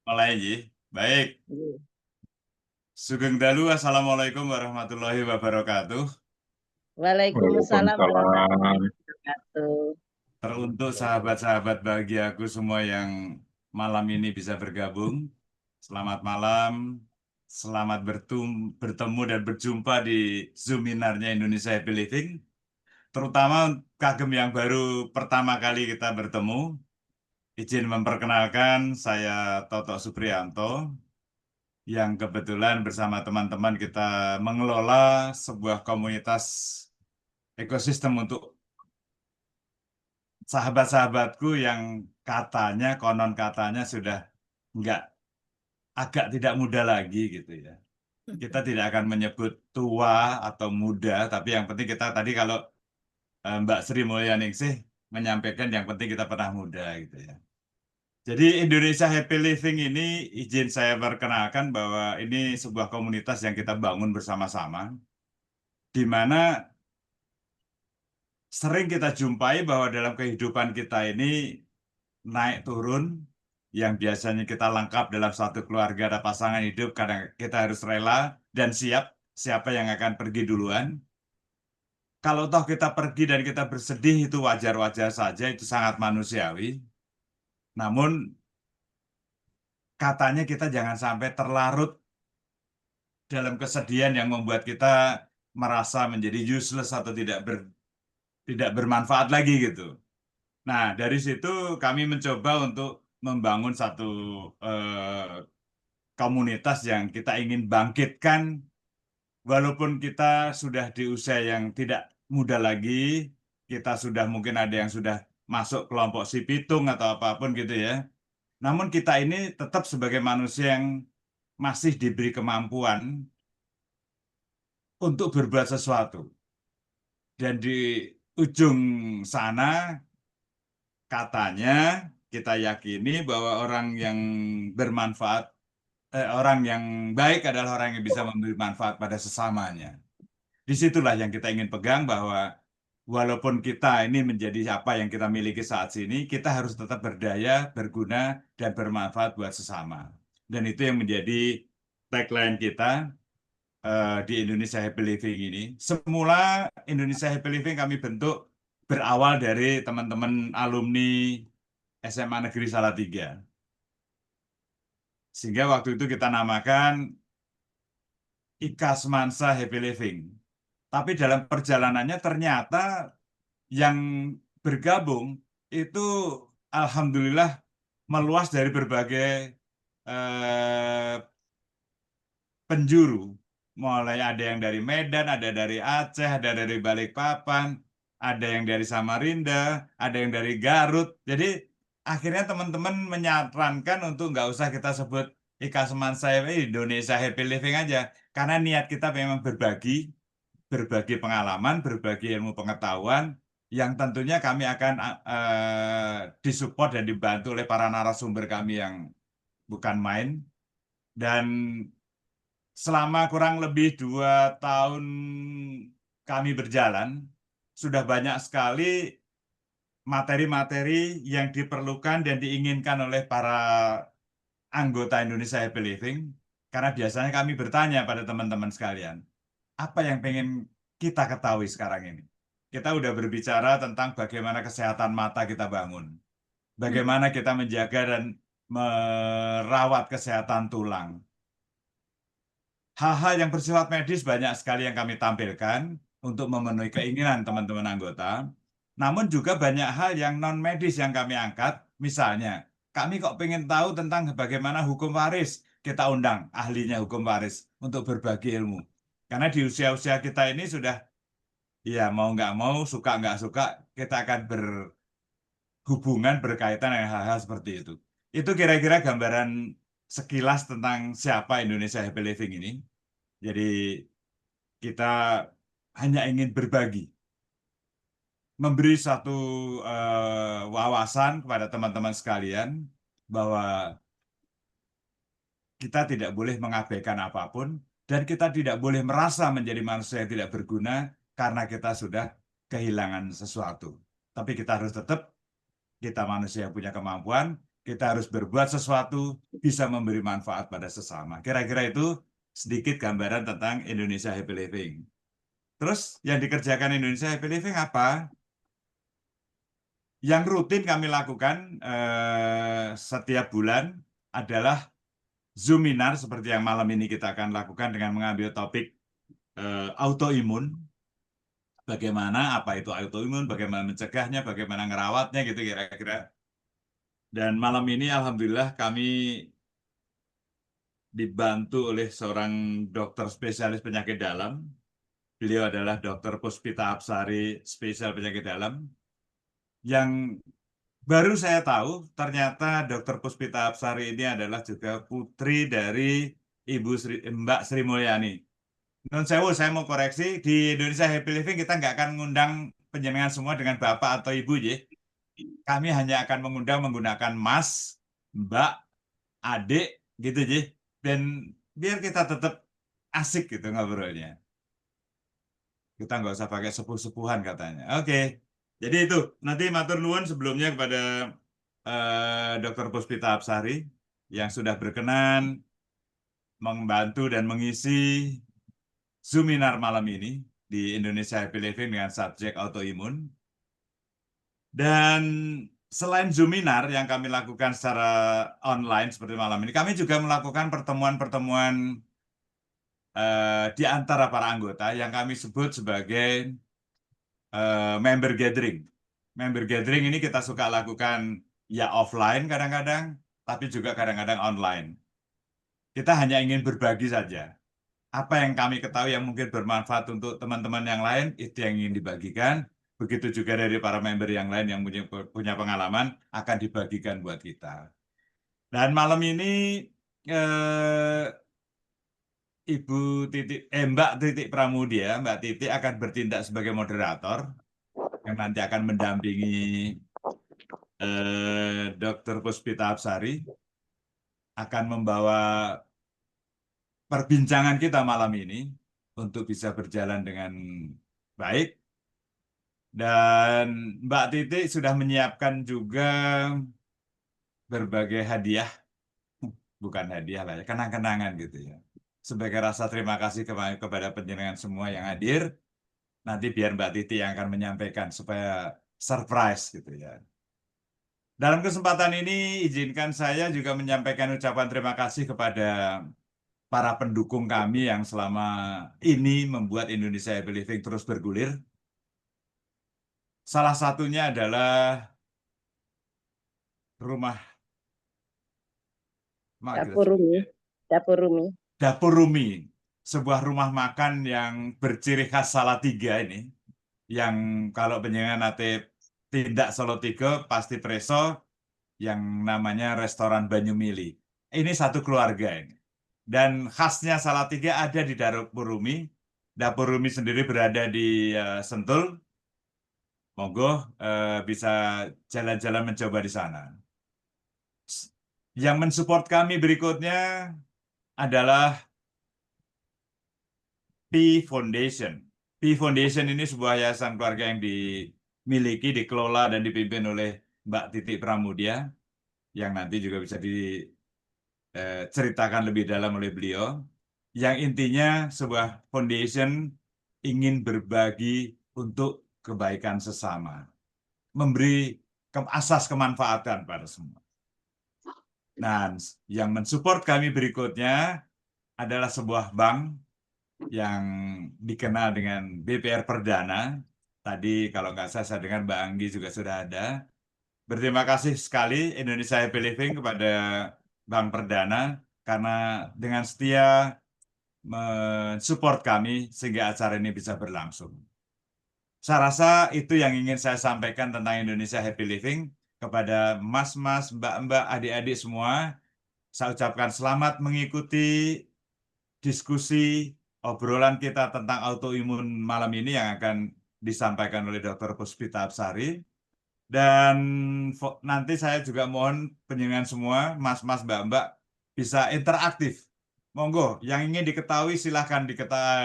Mulai, Ji. Baik. Iya. Sugeng Dalu, Assalamualaikum warahmatullahi wabarakatuh. Waalaikumsalam Waalaikumsalam. warahmatullahi wabarakatuh. Teruntuk sahabat-sahabat bahagiaku semua yang malam ini bisa bergabung. Selamat malam, selamat bertemu dan berjumpa di Zoominarnya Indonesia Happy Living. Terutama kagem yang baru pertama kali kita bertemu. Izin memperkenalkan, saya Toto Supriyanto, yang kebetulan bersama teman-teman kita mengelola sebuah komunitas ekosistem untuk sahabat-sahabatku yang konon katanya sudah nggak agak tidak muda lagi gitu ya. Kita tidak akan menyebut tua atau muda, tapi yang penting kita tadi kalau Mbak Sri Mulyaningsih menyampaikan yang penting kita pernah muda gitu ya. Jadi Indonesia Happy Living ini izin saya perkenalkan bahwa ini sebuah komunitas yang kita bangun bersama-sama, di mana sering kita jumpai bahwa dalam kehidupan kita ini naik turun, yang biasanya kita lengkap dalam satu keluarga ada pasangan hidup, kadang kita harus rela dan siap siapa yang akan pergi duluan. Kalau toh kita pergi dan kita bersedih itu wajar-wajar saja, itu sangat manusiawi. Namun katanya kita jangan sampai terlarut dalam kesedihan yang membuat kita merasa menjadi useless atau tidak bermanfaat lagi gitu. Nah, dari situ kami mencoba untuk membangun satu eh, komunitas yang kita ingin bangkitkan, walaupun kita sudah di usia yang tidak muda lagi, kita sudah mungkin ada yang sudah masuk kelompok si pitung atau apapun gitu ya. Namun kita ini tetap sebagai manusia yang masih diberi kemampuan untuk berbuat sesuatu. Dan di ujung sana katanya kita yakini bahwa orang yang bermanfaat, orang yang baik adalah orang yang bisa memberi manfaat pada sesamanya. Disitulah yang kita ingin pegang bahwa walaupun kita ini menjadi apa yang kita miliki saat ini, kita harus tetap berdaya, berguna, dan bermanfaat buat sesama. Dan itu yang menjadi tagline kita di Indonesia Happy Living ini. Semula Indonesia Happy Living kami bentuk berawal dari teman-teman alumni SMA Negeri Salatiga. Sehingga waktu itu kita namakan Ika Semansa Happy Living. Tapi dalam perjalanannya ternyata yang bergabung itu alhamdulillah meluas dari berbagai eh, penjuru. Mulai ada yang dari Medan, ada dari Aceh, ada dari Balikpapan, ada yang dari Samarinda, ada yang dari Garut. Jadi akhirnya teman-teman menyarankan untuk nggak usah kita sebut Ika Semansa Indonesia Happy Living aja. Karena niat kita memang berbagi pengalaman, berbagi ilmu pengetahuan, yang tentunya kami akan disupport dan dibantu oleh para narasumber kami yang bukan main. Dan selama kurang lebih 2 tahun kami berjalan, sudah banyak sekali materi-materi yang diperlukan dan diinginkan oleh para anggota Indonesia Happy Living. Karena biasanya kami bertanya pada teman-teman sekalian, apa yang pengen kita ketahui sekarang ini? Kita udah berbicara tentang bagaimana kesehatan mata kita bangun, bagaimana kita menjaga dan merawat kesehatan tulang. Hal-hal yang bersifat medis banyak sekali yang kami tampilkan untuk memenuhi keinginan teman-teman anggota. Namun juga banyak hal yang non-medis yang kami angkat. Misalnya, kami kok pengen tahu tentang bagaimana hukum waris. Kita undang ahlinya hukum waris untuk berbagi ilmu. Karena di usia-usia kita ini sudah, ya mau nggak mau, suka nggak suka, kita akan berhubungan berkaitan dengan hal-hal seperti itu. Itu kira-kira gambaran sekilas tentang siapa Indonesia Happy Living ini. Jadi kita hanya ingin berbagi, memberi satu wawasan kepada teman-teman sekalian bahwa kita tidak boleh mengabaikan apapun dan kita tidak boleh merasa menjadi manusia yang tidak berguna karena kita sudah kehilangan sesuatu. Tapi kita harus tetap kita manusia yang punya kemampuan, kita harus berbuat sesuatu bisa memberi manfaat pada sesama. Kira-kira itu sedikit gambaran tentang Indonesia Happy Living. Terus yang dikerjakan Indonesia Happy Living apa? Yang rutin kami lakukan setiap bulan adalah Zoominar seperti yang malam ini kita akan lakukan dengan mengambil topik autoimun. Bagaimana, apa itu autoimun, bagaimana mencegahnya, bagaimana ngerawatnya gitu kira-kira. Dan malam ini alhamdulillah kami dibantu oleh seorang dokter spesialis penyakit dalam. Beliau adalah Dr. Puspita Apsari, spesial penyakit dalam, yang baru saya tahu ternyata Dr. Puspita Apsari ini adalah juga putri dari Mbak Sri Mulyani. Non sewu, saya mau koreksi, di Indonesia Happy Living kita nggak akan mengundang penjenengan semua dengan Bapak atau Ibu, ya. Kami hanya akan mengundang menggunakan Mas, Mbak, Adik, gitu, ya. Dan biar kita tetap asik gitu ngobrolnya. Kita nggak usah pakai sepuh-sepuhan katanya. Oke, jadi itu. Nanti matur nuwun sebelumnya kepada Dr. Puspita Apsari yang sudah berkenan membantu dan mengisi Zoominar malam ini di Indonesia Happy Living dengan subjek autoimun. Dan selain Zoominar yang kami lakukan secara online seperti malam ini, kami juga melakukan pertemuan-pertemuan di antara para anggota yang kami sebut sebagai member gathering. Member gathering ini kita suka lakukan ya offline kadang-kadang, tapi juga kadang-kadang online. Kita hanya ingin berbagi saja. Apa yang kami ketahui yang mungkin bermanfaat untuk teman-teman yang lain, itu yang ingin dibagikan. Begitu juga dari para member yang lain yang punya pengalaman, akan dibagikan buat kita. Dan malam ini, Mbak Titik Pramudia, Mbak Titik akan bertindak sebagai moderator, yang nanti akan mendampingi Dr. Puspita Apsari, akan membawa perbincangan kita malam ini untuk bisa berjalan dengan baik. Dan Mbak Titik sudah menyiapkan juga berbagai hadiah, bukan hadiah lah ya, kenang-kenangan gitu ya. Sebagai rasa terima kasih kepada penjenengan semua yang hadir, nanti biar Mbak Titik yang akan menyampaikan supaya surprise gitu ya. Dalam kesempatan ini, izinkan saya juga menyampaikan ucapan terima kasih kepada para pendukung kami yang selama ini membuat Indonesia Happy Living terus bergulir. Salah satunya adalah rumah Dapur Rumi. Dapur Rumi. Dapur Rumi, sebuah rumah makan yang berciri khas Salatiga ini, yang kalau penjenengan nanti tindak Salatiga pasti preso, yang namanya restoran Banyumili. Ini satu keluarga ini. Dan khasnya Salatiga ada di Dapur Rumi. Dapur Rumi sendiri berada di Sentul. Monggo bisa jalan-jalan mencoba di sana. Yang mensupport kami berikutnya adalah P Foundation. P Foundation ini sebuah yayasan keluarga yang dimiliki, dikelola, dan dipimpin oleh Mbak Titik Pramudia, yang nanti juga bisa diceritakan lebih dalam oleh beliau. Yang intinya sebuah foundation ingin berbagi untuk kebaikan sesama, memberi asas kemanfaatan pada semua. Nah, yang mensupport kami berikutnya adalah sebuah bank yang dikenal dengan BPR Perdana. Tadi kalau nggak salah saya dengar Mbak Anggi juga sudah ada. Berterima kasih sekali Indonesia Happy Living kepada Bank Perdana karena dengan setia mensupport kami sehingga acara ini bisa berlangsung. Saya rasa itu yang ingin saya sampaikan tentang Indonesia Happy Living kepada mas-mas, mbak-mbak, adik-adik semua. Saya ucapkan selamat mengikuti diskusi obrolan kita tentang autoimun malam ini yang akan disampaikan oleh Dr. Puspita Apsari. Dan nanti saya juga mohon penjenengan semua, mas-mas, mbak-mbak, bisa interaktif. Monggo, yang ingin diketahui silahkan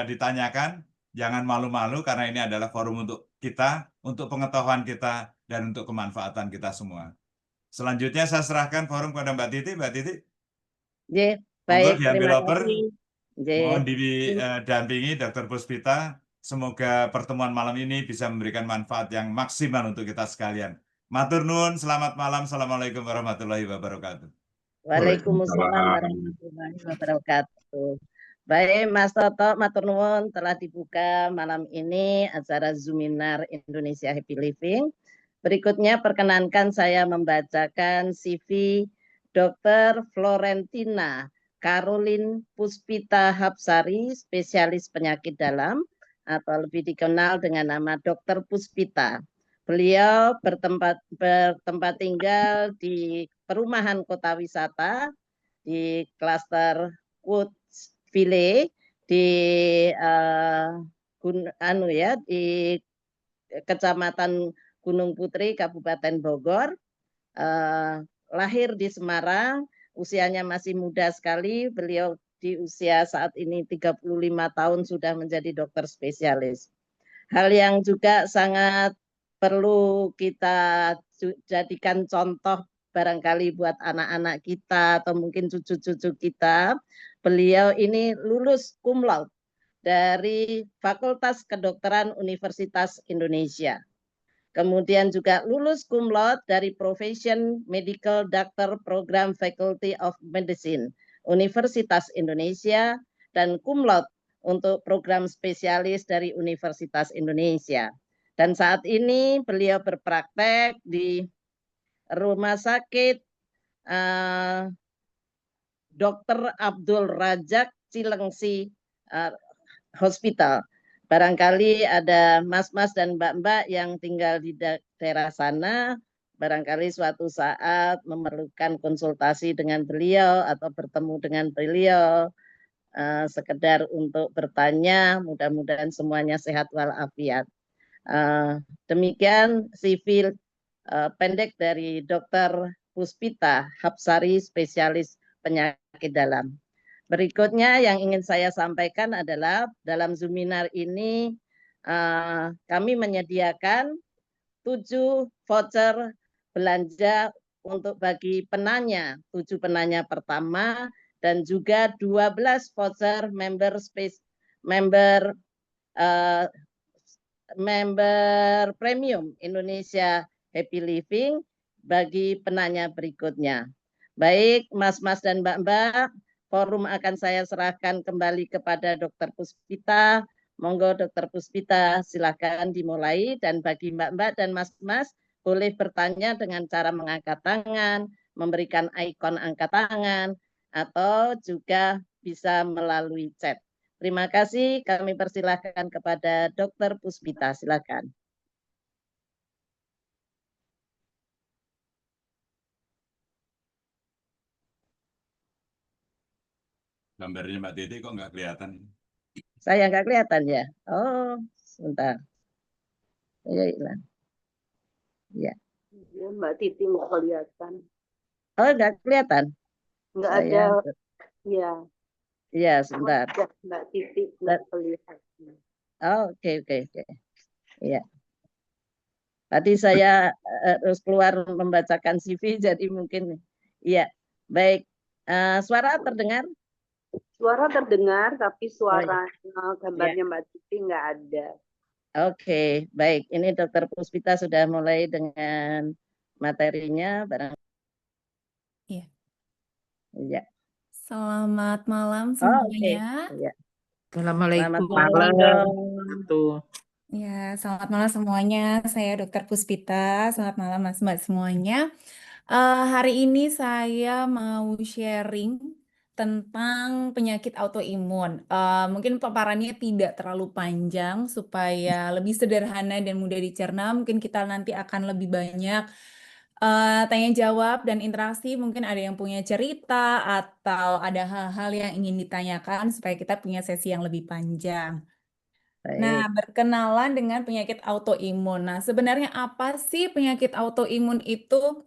ditanyakan. Jangan malu-malu karena ini adalah forum untuk kita, untuk pengetahuan kita, dan untuk kemanfaatan kita semua. Selanjutnya saya serahkan forum kepada Mbak Titi. Mbak Titi, J, monggo baik, terima diambil kasih. J, mohon didampingi Dr. Puspita. Semoga pertemuan malam ini bisa memberikan manfaat yang maksimal untuk kita sekalian. Matur nuwun, selamat malam. Assalamualaikum warahmatullahi wabarakatuh. Waalaikumsalam warahmatullahi wabarakatuh. Baik, Mas Toto, matur nuwun telah dibuka malam ini acara Zoominar Indonesia Happy Living. Berikutnya perkenankan saya membacakan CV Dr. Florentina Caroline Puspita Hapsari, spesialis penyakit dalam atau lebih dikenal dengan nama Dr. Puspita. Beliau bertempat tinggal di perumahan kota wisata di klaster Woodsville di di Kecamatan Gunung Putri, Kabupaten Bogor. Lahir di Semarang, usianya masih muda sekali. Beliau di usia saat ini 35 tahun sudah menjadi dokter spesialis. Hal yang juga sangat perlu kita jadikan contoh barangkali buat anak-anak kita atau mungkin cucu-cucu kita. Beliau ini lulus cum laude dari Fakultas Kedokteran Universitas Indonesia. Kemudian juga lulus cum laude dari Profession Medical Doctor Program Faculty of Medicine Universitas Indonesia dan cum laude untuk program spesialis dari Universitas Indonesia. Dan saat ini beliau berpraktek di Rumah Sakit Dr. Abdul Rajak Cilengsi Hospital. Barangkali ada mas-mas dan mbak-mbak yang tinggal di daerah sana, barangkali suatu saat memerlukan konsultasi dengan beliau atau bertemu dengan beliau, sekedar untuk bertanya, mudah-mudahan semuanya sehat walafiat. Demikian CV pendek dari Dr. Puspita Hapsari, spesialis penyakit dalam. Berikutnya yang ingin saya sampaikan adalah dalam Zoominar ini kami menyediakan 7 voucher belanja untuk bagi penanya, 7 penanya pertama dan juga 12 voucher member premium Indonesia Happy Living bagi penanya berikutnya. Baik, Mas-mas dan Mbak-mbak, forum akan saya serahkan kembali kepada Dr. Puspita. Monggo Dr. Puspita, silakan dimulai. Dan bagi Mbak-mbak dan Mas-mas, boleh bertanya dengan cara mengangkat tangan, memberikan ikon angkat tangan, atau juga bisa melalui chat. Terima kasih, kami persilahkan kepada Dr. Puspita, silakan. Gambarnya Mbak Titi kok nggak kelihatan? Saya nggak kelihatan ya? Oh, sebentar. Ya, hilang. Ya. Ya, Mbak Titi nggak kelihatan. Oh, nggak kelihatan? Nggak Saya... ada. Ya. Iya, sebentar. Mbak Titi nggak kelihatan. Oh, oke. Iya. Tadi saya harus keluar membacakan CV, jadi mungkin iya. Baik. Suara terdengar? Suara terdengar, tapi suara gambarnya ya. Mbak Titi nggak ada. Oke, baik. Ini Dr. Puspita sudah mulai dengan materinya. Iya. Iya. Selamat malam semuanya. Iya. Assalamualaikum Selamat malam. Ya, selamat malam semuanya. Saya Dr. Puspita. Selamat malam Mas-Mbak semuanya. Hari ini saya mau sharing tentang penyakit autoimun. Mungkin paparannya tidak terlalu panjang supaya lebih sederhana dan mudah dicerna. Mungkin kita nanti akan lebih banyak tanya jawab dan interaksi. Mungkin ada yang punya cerita atau ada hal-hal yang ingin ditanyakan supaya kita punya sesi yang lebih panjang. Nah, berkenalan dengan penyakit autoimun. Nah, sebenarnya apa sih penyakit autoimun itu?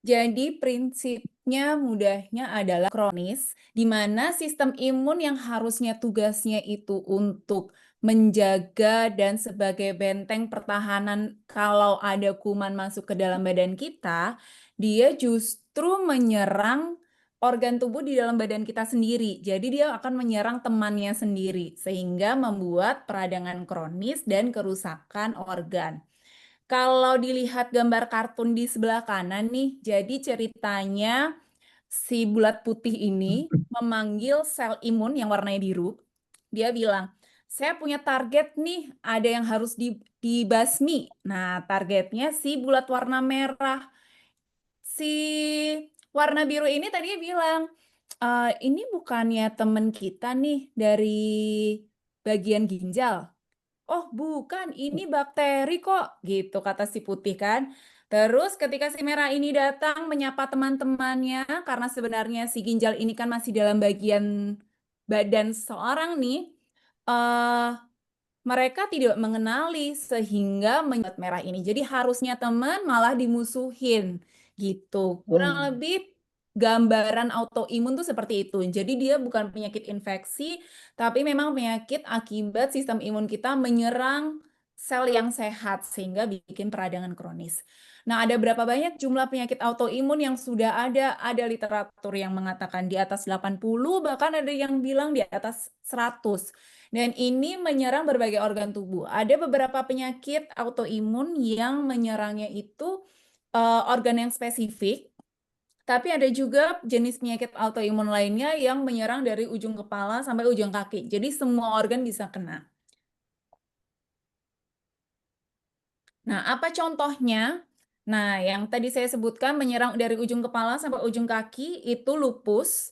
Jadi prinsipnya mudahnya adalah kronis, di mana sistem imun yang harusnya tugasnya itu untuk menjaga dan sebagai benteng pertahanan kalau ada kuman masuk ke dalam badan kita, dia justru menyerang organ tubuh di dalam badan kita sendiri. Jadi dia akan menyerang temannya sendiri sehingga membuat peradangan kronis dan kerusakan organ. Kalau dilihat gambar kartun di sebelah kanan nih, jadi ceritanya si bulat putih ini memanggil sel imun yang warnanya biru. Dia bilang, saya punya target nih, ada yang harus dibasmi. Nah, targetnya si bulat warna merah. Si warna biru ini tadinya bilang, ini bukannya teman kita nih dari bagian ginjal. Oh bukan, ini bakteri kok, gitu kata si putih kan. Terus ketika si merah ini datang menyapa teman-temannya, karena sebenarnya si ginjal ini kan masih dalam bagian badan seseorang nih, eh mereka tidak mengenali sehingga menyebut merah ini. Jadi harusnya teman malah dimusuhin gitu. Kurang lebih gambaran autoimun tuh seperti itu. Jadi dia bukan penyakit infeksi, tapi memang penyakit akibat sistem imun kita menyerang sel yang sehat sehingga bikin peradangan kronis. Nah, ada berapa banyak jumlah penyakit autoimun yang sudah ada? Ada literatur yang mengatakan di atas 80, bahkan ada yang bilang di atas 100. Dan ini menyerang berbagai organ tubuh. Ada beberapa penyakit autoimun yang menyerangnya itu organ yang spesifik, tapi ada juga jenis penyakit autoimun lainnya yang menyerang dari ujung kepala sampai ujung kaki. Jadi semua organ bisa kena. Nah, apa contohnya? Nah, yang tadi saya sebutkan menyerang dari ujung kepala sampai ujung kaki itu lupus.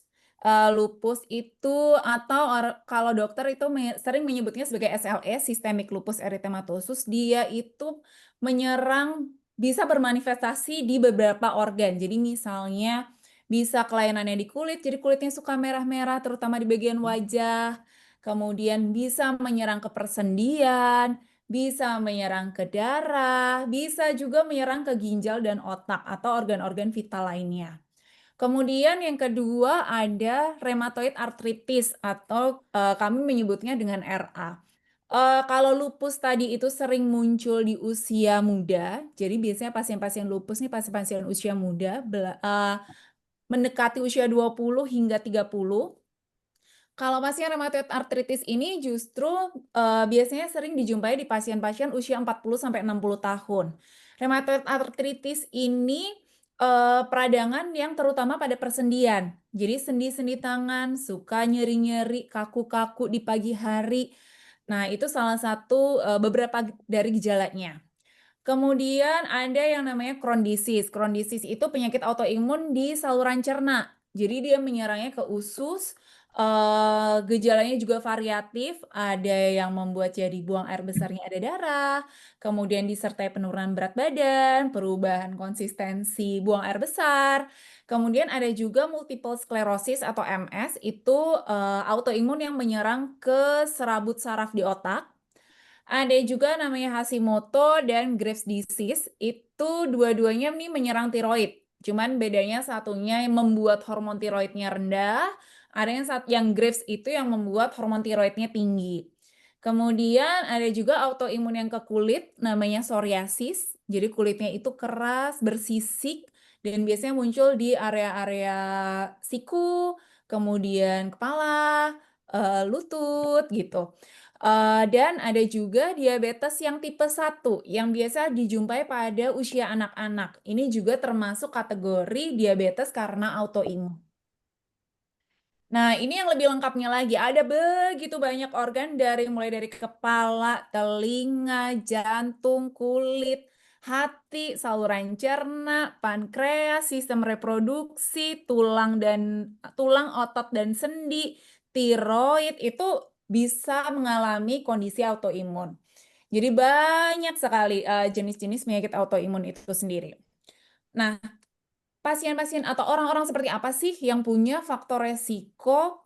Lupus itu atau kalau dokter itu sering menyebutnya sebagai SLE, Systemic Lupus Erythematosus. Dia itu menyerang, bisa bermanifestasi di beberapa organ. Jadi misalnya bisa kelainannya di kulit, jadi kulitnya suka merah-merah terutama di bagian wajah. Kemudian bisa menyerang ke persendian, bisa menyerang ke darah, bisa juga menyerang ke ginjal dan otak atau organ-organ vital lainnya. Kemudian yang kedua ada rheumatoid arthritis atau kami menyebutnya dengan RA. Kalau lupus tadi itu sering muncul di usia muda, jadi biasanya pasien-pasien lupus nih pasien-pasien usia muda mendekati usia 20 hingga 30. Kalau pasien rheumatoid arthritis ini justru biasanya sering dijumpai di pasien-pasien usia 40 sampai 60 tahun. Rheumatoid arthritis ini peradangan yang terutama pada persendian. Jadi sendi-sendi tangan suka nyeri-nyeri, kaku-kaku di pagi hari. Nah, itu salah satu beberapa dari gejalanya. Kemudian ada yang namanya Crohn disease. Crohn disease itu penyakit autoimun di saluran cerna. Jadi dia menyerangnya ke usus. Gejalanya juga variatif, ada yang membuat jadi buang air besarnya ada darah, kemudian disertai penurunan berat badan, perubahan konsistensi buang air besar, kemudian ada juga multiple sclerosis atau MS, itu autoimun yang menyerang ke serabut saraf di otak. Ada juga namanya Hashimoto dan Graves disease, itu dua-duanya nih menyerang tiroid. Cuman bedanya satunya yang membuat hormon tiroidnya rendah, ada yang Graves itu yang membuat hormon tiroidnya tinggi. Kemudian ada juga autoimun yang ke kulit, namanya psoriasis. Jadi kulitnya itu keras, bersisik, dan biasanya muncul di area-area siku, kemudian kepala, lutut gitu. Dan ada juga diabetes yang tipe 1 yang biasa dijumpai pada usia anak-anak. Ini juga termasuk kategori diabetes karena autoimun. Nah, ini yang lebih lengkapnya lagi. Ada begitu banyak organ mulai dari kepala, telinga, jantung, kulit, hati, saluran cerna, pankreas, sistem reproduksi, tulang, otot dan sendi, tiroid itu bisa mengalami kondisi autoimun. Jadi banyak sekali jenis-jenis penyakit autoimun itu sendiri. Nah, pasien-pasien atau orang-orang seperti apa sih yang punya faktor resiko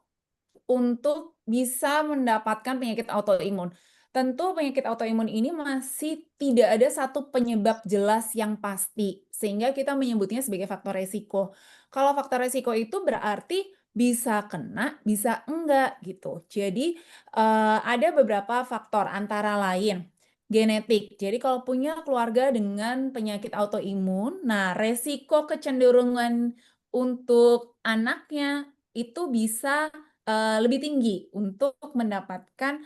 untuk bisa mendapatkan penyakit autoimun? Tentu penyakit autoimun ini masih tidak ada satu penyebab jelas yang pasti, sehingga kita menyebutnya sebagai faktor resiko. Kalau faktor resiko itu berarti bisa kena, bisa enggak gitu. Jadi ada beberapa faktor antara lain genetik. Jadi kalau punya keluarga dengan penyakit autoimun, nah resiko kecenderungan untuk anaknya itu bisa lebih tinggi untuk mendapatkan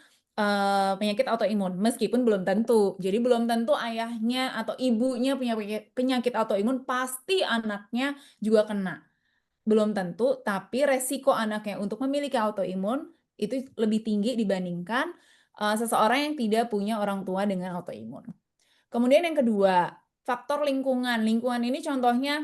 penyakit autoimun, meskipun belum tentu. Jadi belum tentu ayahnya atau ibunya punya penyakit autoimun, pasti anaknya juga kena. Belum tentu, tapi resiko anaknya untuk memiliki autoimun itu lebih tinggi dibandingkan seseorang yang tidak punya orang tua dengan autoimun. Kemudian yang kedua, faktor lingkungan. Lingkungan ini contohnya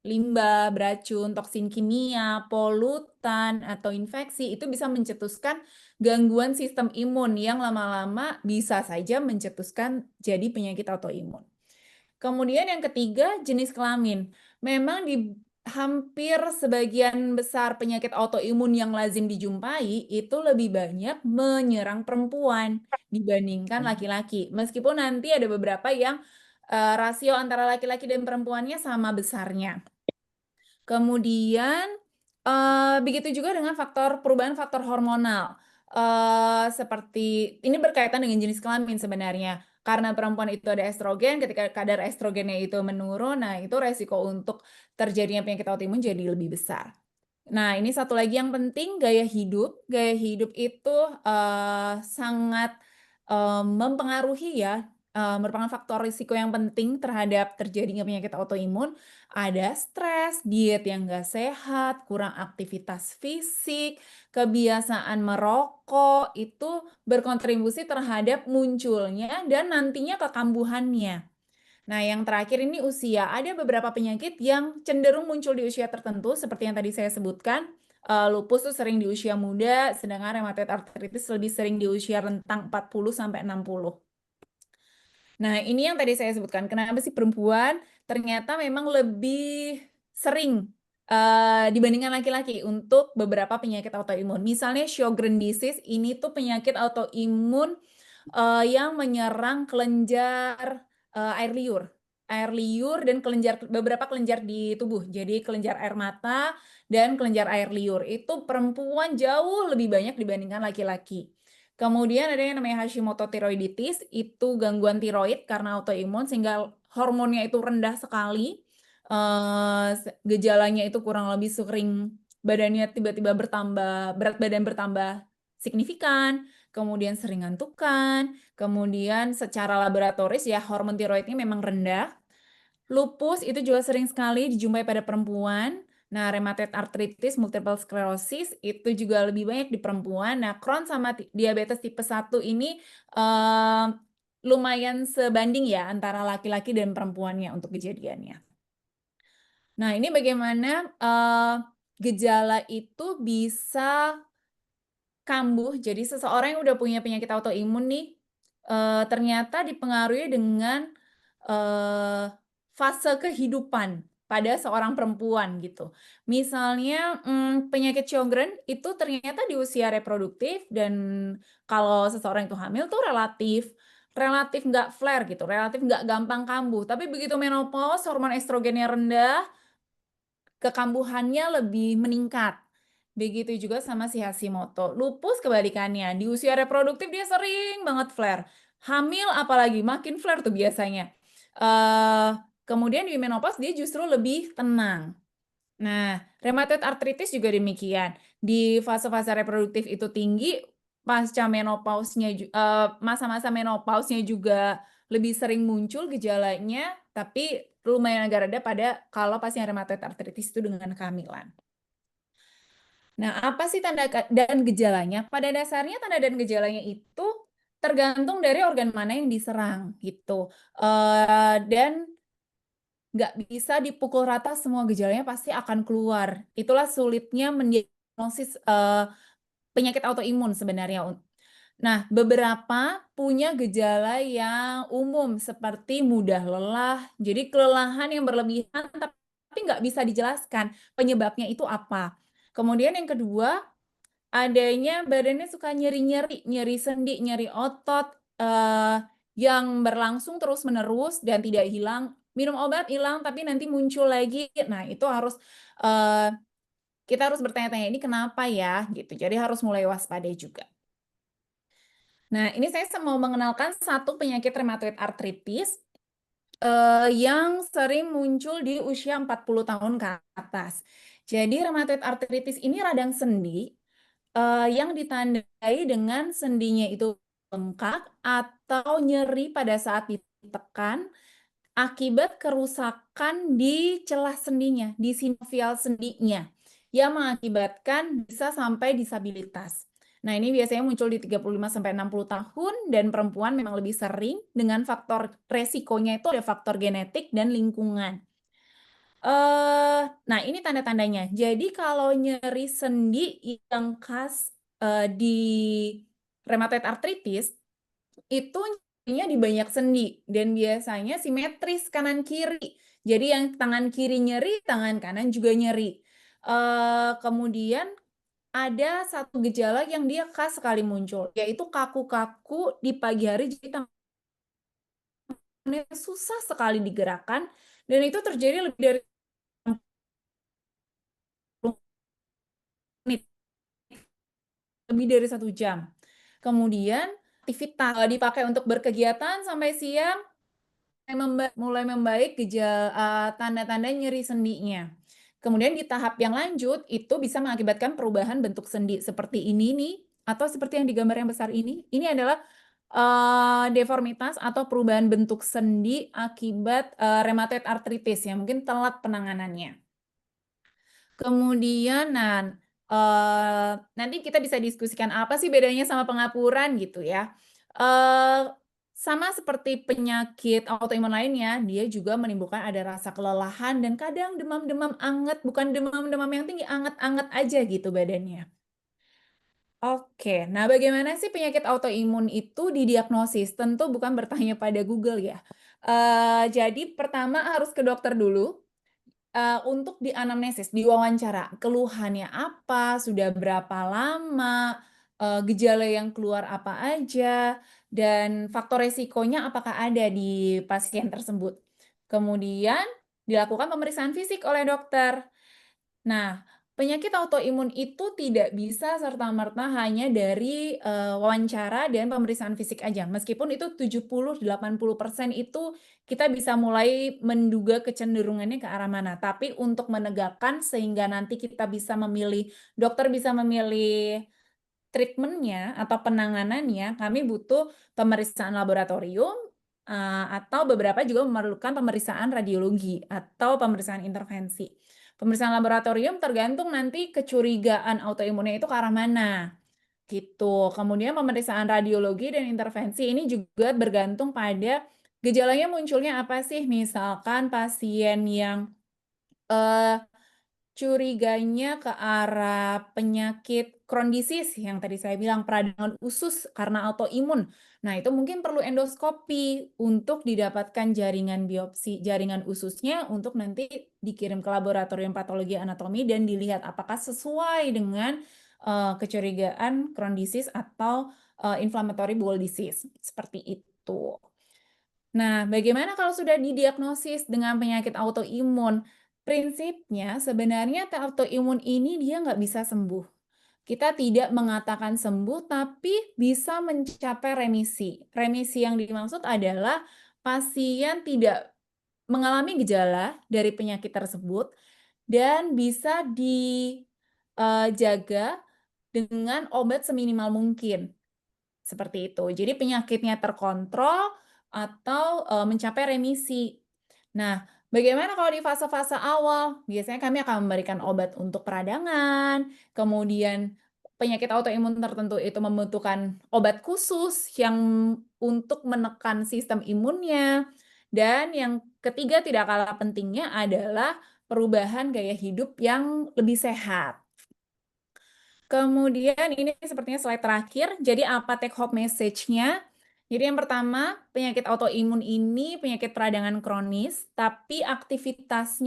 limbah, beracun, toksin kimia, polutan, atau infeksi itu bisa mencetuskan gangguan sistem imun yang lama-lama bisa saja mencetuskan jadi penyakit autoimun. Kemudian yang ketiga, jenis kelamin. Memang di hampir sebagian besar penyakit autoimun yang lazim dijumpai itu lebih banyak menyerang perempuan dibandingkan laki-laki. Meskipun nanti ada beberapa yang rasio antara laki-laki dan perempuannya sama besarnya. Kemudian begitu juga dengan perubahan faktor hormonal. Seperti ini berkaitan dengan jenis kelamin sebenarnya. Karena perempuan itu ada estrogen, ketika kadar estrogennya itu menurun, nah itu resiko untuk terjadinya penyakit autoimun jadi lebih besar. Nah, ini satu lagi yang penting, gaya hidup. Gaya hidup itu sangat mempengaruhi ya, merupakan faktor risiko yang penting terhadap terjadinya penyakit autoimun. Ada stres, diet yang nggak sehat, kurang aktivitas fisik, kebiasaan merokok, itu berkontribusi terhadap munculnya dan nantinya kekambuhannya. Nah, yang terakhir ini usia. Ada beberapa penyakit yang cenderung muncul di usia tertentu, seperti yang tadi saya sebutkan. Lupus tuh sering di usia muda, sedangkan rheumatoid arthritis lebih sering di usia rentang 40-60. Nah, ini yang tadi saya sebutkan. Kenapa sih perempuan ternyata memang lebih sering dibandingkan laki-laki untuk beberapa penyakit autoimun. Misalnya Sjogren disease, ini tuh penyakit autoimun yang menyerang kelenjar air liur dan beberapa kelenjar di tubuh. Jadi kelenjar air mata dan kelenjar air liur itu perempuan jauh lebih banyak dibandingkan laki-laki. Kemudian ada yang namanya Hashimoto thyroiditis, itu gangguan tiroid karena autoimun sehingga hormonnya itu rendah sekali. Gejalanya itu kurang lebih sering badannya tiba-tiba bertambah, berat badan bertambah signifikan, kemudian sering ngantukan, kemudian secara laboratoris ya hormon tiroidnya memang rendah. Lupus itu juga sering sekali dijumpai pada perempuan. Nah, rheumatoid arthritis, multiple sclerosis itu juga lebih banyak di perempuan. Nah, Crohn sama diabetes tipe 1 ini lumayan sebanding ya antara laki-laki dan perempuannya untuk kejadiannya. Nah, ini bagaimana gejala itu bisa kambuh. Jadi seseorang yang udah punya penyakit autoimun nih, ternyata dipengaruhi dengan fase kehidupan pada seorang perempuan gitu. Misalnya penyakit Sjogren itu ternyata di usia reproduktif dan kalau seseorang itu hamil tuh relatif nggak flare gitu, relatif nggak gampang kambuh. Tapi begitu menopause, hormon estrogennya rendah, kekambuhannya lebih meningkat. Begitu juga sama si Hashimoto. Lupus kebalikannya, di usia reproduktif dia sering banget flare. Hamil apalagi makin flare tuh biasanya. Kemudian di menopause dia justru lebih tenang. Nah, rheumatoid arthritis juga demikian. Di fase-fase reproduktif itu tinggi, pasca menopause-nya masa-masa menopause-nya juga lebih sering muncul gejalanya, tapi lumayan agak reda pada kalau pasien rheumatoid arthritis itu dengan kehamilan. Nah, apa sih tanda dan gejalanya? Pada dasarnya tanda dan gejalanya itu tergantung dari organ mana yang diserang gitu. Dan nggak bisa dipukul rata semua gejalanya pasti akan keluar. Itulah sulitnya mendiagnosis penyakit autoimun sebenarnya. Nah, beberapa punya gejala yang umum seperti mudah lelah, jadi kelelahan yang berlebihan tapi nggak bisa dijelaskan penyebabnya itu apa. Kemudian yang kedua, adanya badannya suka nyeri-nyeri, nyeri sendi, nyeri otot yang berlangsung terus-menerus dan tidak hilang. Minum obat hilang tapi nanti muncul lagi. Nah, itu harus kita harus bertanya-tanya, ini kenapa ya? Gitu. Jadi harus mulai waspada juga. Nah, ini saya mau mengenalkan satu penyakit rheumatoid arthritis yang sering muncul di usia 40 tahun ke atas. Jadi rheumatoid arthritis ini radang sendi yang ditandai dengan sendinya itu bengkak atau nyeri pada saat ditekan akibat kerusakan di celah sendinya, di sinovial sendinya, yang mengakibatkan bisa sampai disabilitas. Nah, ini biasanya muncul di 35-60 tahun dan perempuan memang lebih sering dengan faktor resikonya itu ada faktor genetik dan lingkungan. Nah ini tanda-tandanya. Jadi kalau nyeri sendi yang khas di rheumatoid arthritis itu nyerinya di banyak sendi dan biasanya simetris kanan kiri. Jadi yang tangan kiri nyeri, tangan kanan juga nyeri. Kemudian ada satu gejala yang dia khas sekali muncul, yaitu kaku-kaku di pagi hari, jadi tangannya susah sekali digerakkan, dan itu terjadi lebih dari 60 menit, lebih dari 1 jam. Kemudian aktivitas dipakai untuk berkegiatan sampai siang, mulai membaik tanda-tanda nyeri sendinya. Kemudian di tahap yang lanjut, itu bisa mengakibatkan perubahan bentuk sendi seperti ini nih, atau seperti yang di gambar yang besar ini. Ini adalah deformitas atau perubahan bentuk sendi akibat rheumatoid arthritis yang mungkin telat penanganannya. Kemudian, nanti kita bisa diskusikan apa sih bedanya sama pengapuran gitu ya. Sama seperti penyakit autoimun lainnya, dia juga menimbulkan ada rasa kelelahan dan kadang demam-demam anget, bukan demam-demam yang tinggi, anget-anget aja gitu badannya. Oke, nah bagaimana sih penyakit autoimun itu didiagnosis? Tentu bukan bertanya pada Google ya. Jadi pertama harus ke dokter dulu, untuk dianamnesis, diwawancara, keluhannya apa, sudah berapa lama, gejala yang keluar apa aja, dan faktor resikonya apakah ada di pasien tersebut. Kemudian dilakukan pemeriksaan fisik oleh dokter. Nah, penyakit autoimun itu tidak bisa serta-merta hanya dari wawancara dan pemeriksaan fisik aja. Meskipun itu 70-80% itu kita bisa mulai menduga kecenderungannya ke arah mana. Tapi untuk menegakkan sehingga nanti kita bisa memilih, dokter bisa memilih treatment-nya atau penanganannya, kami butuh pemeriksaan laboratorium atau beberapa juga memerlukan pemeriksaan radiologi atau pemeriksaan intervensi. Pemeriksaan laboratorium tergantung nanti kecurigaan autoimunnya itu ke arah mana, gitu. Kemudian pemeriksaan radiologi dan intervensi ini juga bergantung pada gejalanya munculnya apa sih. Misalkan pasien yang curiganya ke arah penyakit Crohn disease yang tadi saya bilang peradangan usus karena autoimun. Nah, itu mungkin perlu endoskopi untuk didapatkan jaringan biopsi jaringan ususnya untuk nanti dikirim ke laboratorium patologi anatomi dan dilihat apakah sesuai dengan kecurigaan Crohn disease atau inflammatory bowel disease seperti itu. Nah, bagaimana kalau sudah didiagnosis dengan penyakit autoimun? Prinsipnya sebenarnya autoimun ini dia nggak bisa sembuh. Kita tidak mengatakan sembuh, tapi bisa mencapai remisi. Remisi yang dimaksud adalah pasien tidak mengalami gejala dari penyakit tersebut dan bisa dijaga dengan obat seminimal mungkin. Seperti itu. Jadi penyakitnya terkontrol atau mencapai remisi. Nah, bagaimana kalau di fase-fase awal? Biasanya kami akan memberikan obat untuk peradangan, kemudian penyakit autoimun tertentu itu membutuhkan obat khusus yang untuk menekan sistem imunnya. Dan yang ketiga tidak kalah pentingnya adalah perubahan gaya hidup yang lebih sehat. Kemudian ini sepertinya slide terakhir. Jadi apa take home message-nya? Jadi yang pertama, penyakit autoimun ini penyakit peradangan kronis, tapi aktivitas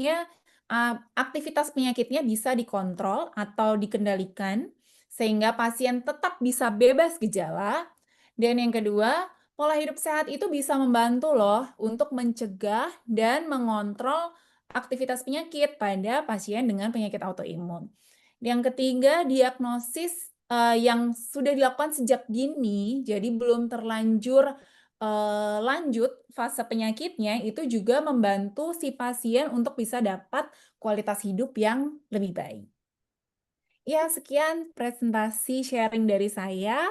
penyakitnya bisa dikontrol atau dikendalikan sehingga pasien tetap bisa bebas gejala. Dan yang kedua, pola hidup sehat itu bisa membantu loh untuk mencegah dan mengontrol aktivitas penyakit pada pasien dengan penyakit autoimun. Yang ketiga, diagnosis yang sudah dilakukan sejak dini, jadi belum terlanjur lanjut fase penyakitnya, itu juga membantu si pasien untuk bisa dapat kualitas hidup yang lebih baik. Ya, sekian presentasi sharing dari saya.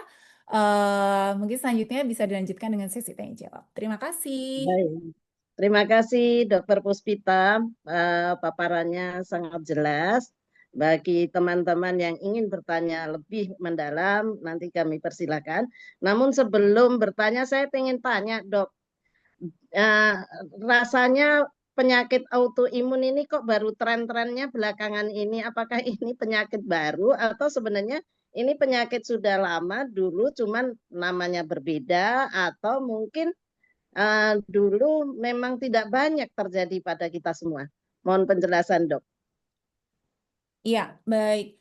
Mungkin selanjutnya bisa dilanjutkan dengan sesi tanya jawab. Terima kasih. Baik. Terima kasih Dokter Puspita, paparannya sangat jelas. Bagi teman-teman yang ingin bertanya lebih mendalam, nanti kami persilakan. Namun sebelum bertanya, saya ingin tanya Dok, rasanya penyakit autoimun ini kok baru tren-trennya belakangan ini? Apakah ini penyakit baru atau sebenarnya ini penyakit sudah lama dulu, cuman namanya berbeda atau mungkin dulu memang tidak banyak terjadi pada kita semua. Mohon penjelasan, Dok. Iya, baik.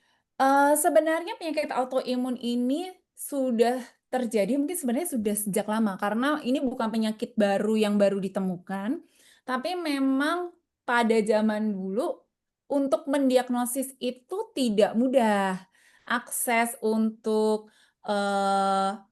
Sebenarnya penyakit autoimun ini sudah terjadi mungkin sebenarnya sudah sejak lama karena ini bukan penyakit baru yang baru ditemukan, tapi memang pada zaman dulu untuk mendiagnosis itu tidak mudah. Akses untuk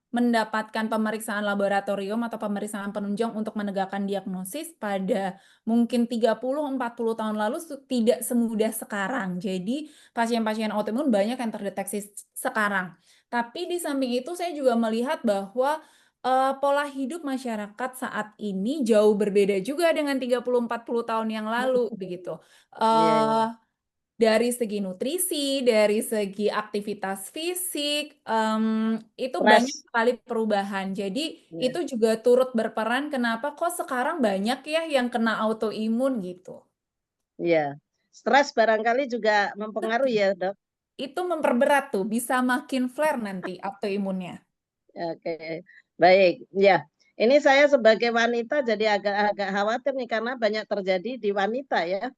mendapatkan pemeriksaan laboratorium atau pemeriksaan penunjang untuk menegakkan diagnosis pada mungkin 30-40 tahun lalu tidak semudah sekarang. Jadi pasien-pasien autoimun banyak yang terdeteksi sekarang. Tapi di samping itu saya juga melihat bahwa pola hidup masyarakat saat ini jauh berbeda juga dengan 30-40 tahun yang lalu begitu. Iya, iya. Dari segi nutrisi, dari segi aktivitas fisik, itu banyak Stres. sekali perubahan. Jadi Iya, itu juga turut berperan kenapa kok sekarang banyak ya yang kena autoimun gitu. iya. Stres barangkali juga mempengaruhi ya, Dok. Itu memperberat tuh, bisa makin flare nanti autoimunnya. Oke, baik. Ya, ini saya sebagai wanita jadi agak-agak khawatir nih karena banyak terjadi di wanita ya,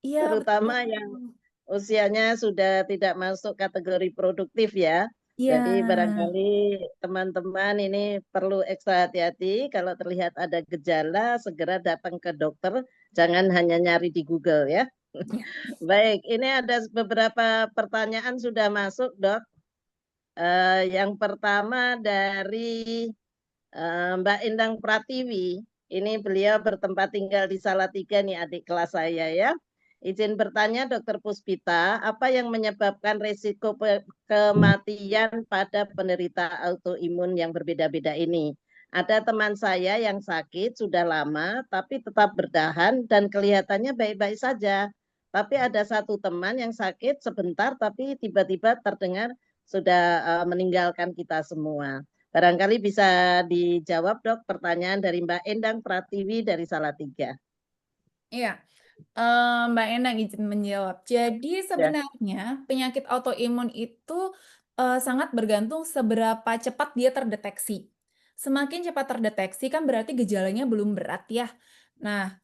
Iya, betul. terutama yang usianya sudah tidak masuk kategori produktif ya. Iya, Jadi barangkali teman-teman ini perlu ekstra hati-hati kalau terlihat ada gejala segera datang ke dokter, jangan hanya nyari di Google ya. iya. Baik, ini ada beberapa pertanyaan sudah masuk, Dok. Yang pertama dari Mbak Endang Pratiwi. Ini beliau bertempat tinggal di Salatiga nih adik kelas saya ya. Izin bertanya Dokter Puspita, apa yang menyebabkan risiko kematian pada penderita autoimun yang berbeda-beda ini? Ada teman saya yang sakit sudah lama tapi tetap bertahan dan kelihatannya baik-baik saja. Tapi ada satu teman yang sakit sebentar tapi tiba-tiba terdengar sudah meninggalkan kita semua. Barangkali bisa dijawab Dok pertanyaan dari Mbak Endang Pratiwi dari Salatiga. Iya. Mbak Endang izin menjawab. Jadi Ya, sebenarnya penyakit autoimun itu sangat bergantung seberapa cepat dia terdeteksi. Semakin cepat terdeteksi kan berarti gejalanya belum berat ya. Nah,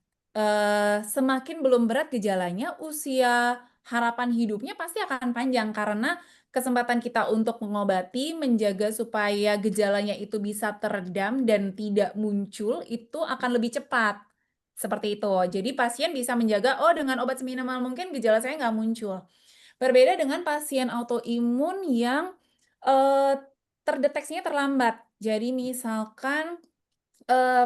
semakin belum berat gejalanya, usia harapan hidupnya pasti akan panjang karena kesempatan kita untuk mengobati, menjaga supaya gejalanya itu bisa teredam dan tidak muncul itu akan lebih cepat. Seperti itu. Jadi pasien bisa menjaga, oh dengan obat seminimal mungkin gejala saya nggak muncul. Berbeda dengan pasien autoimun yang terdeteksinya terlambat. Jadi misalkan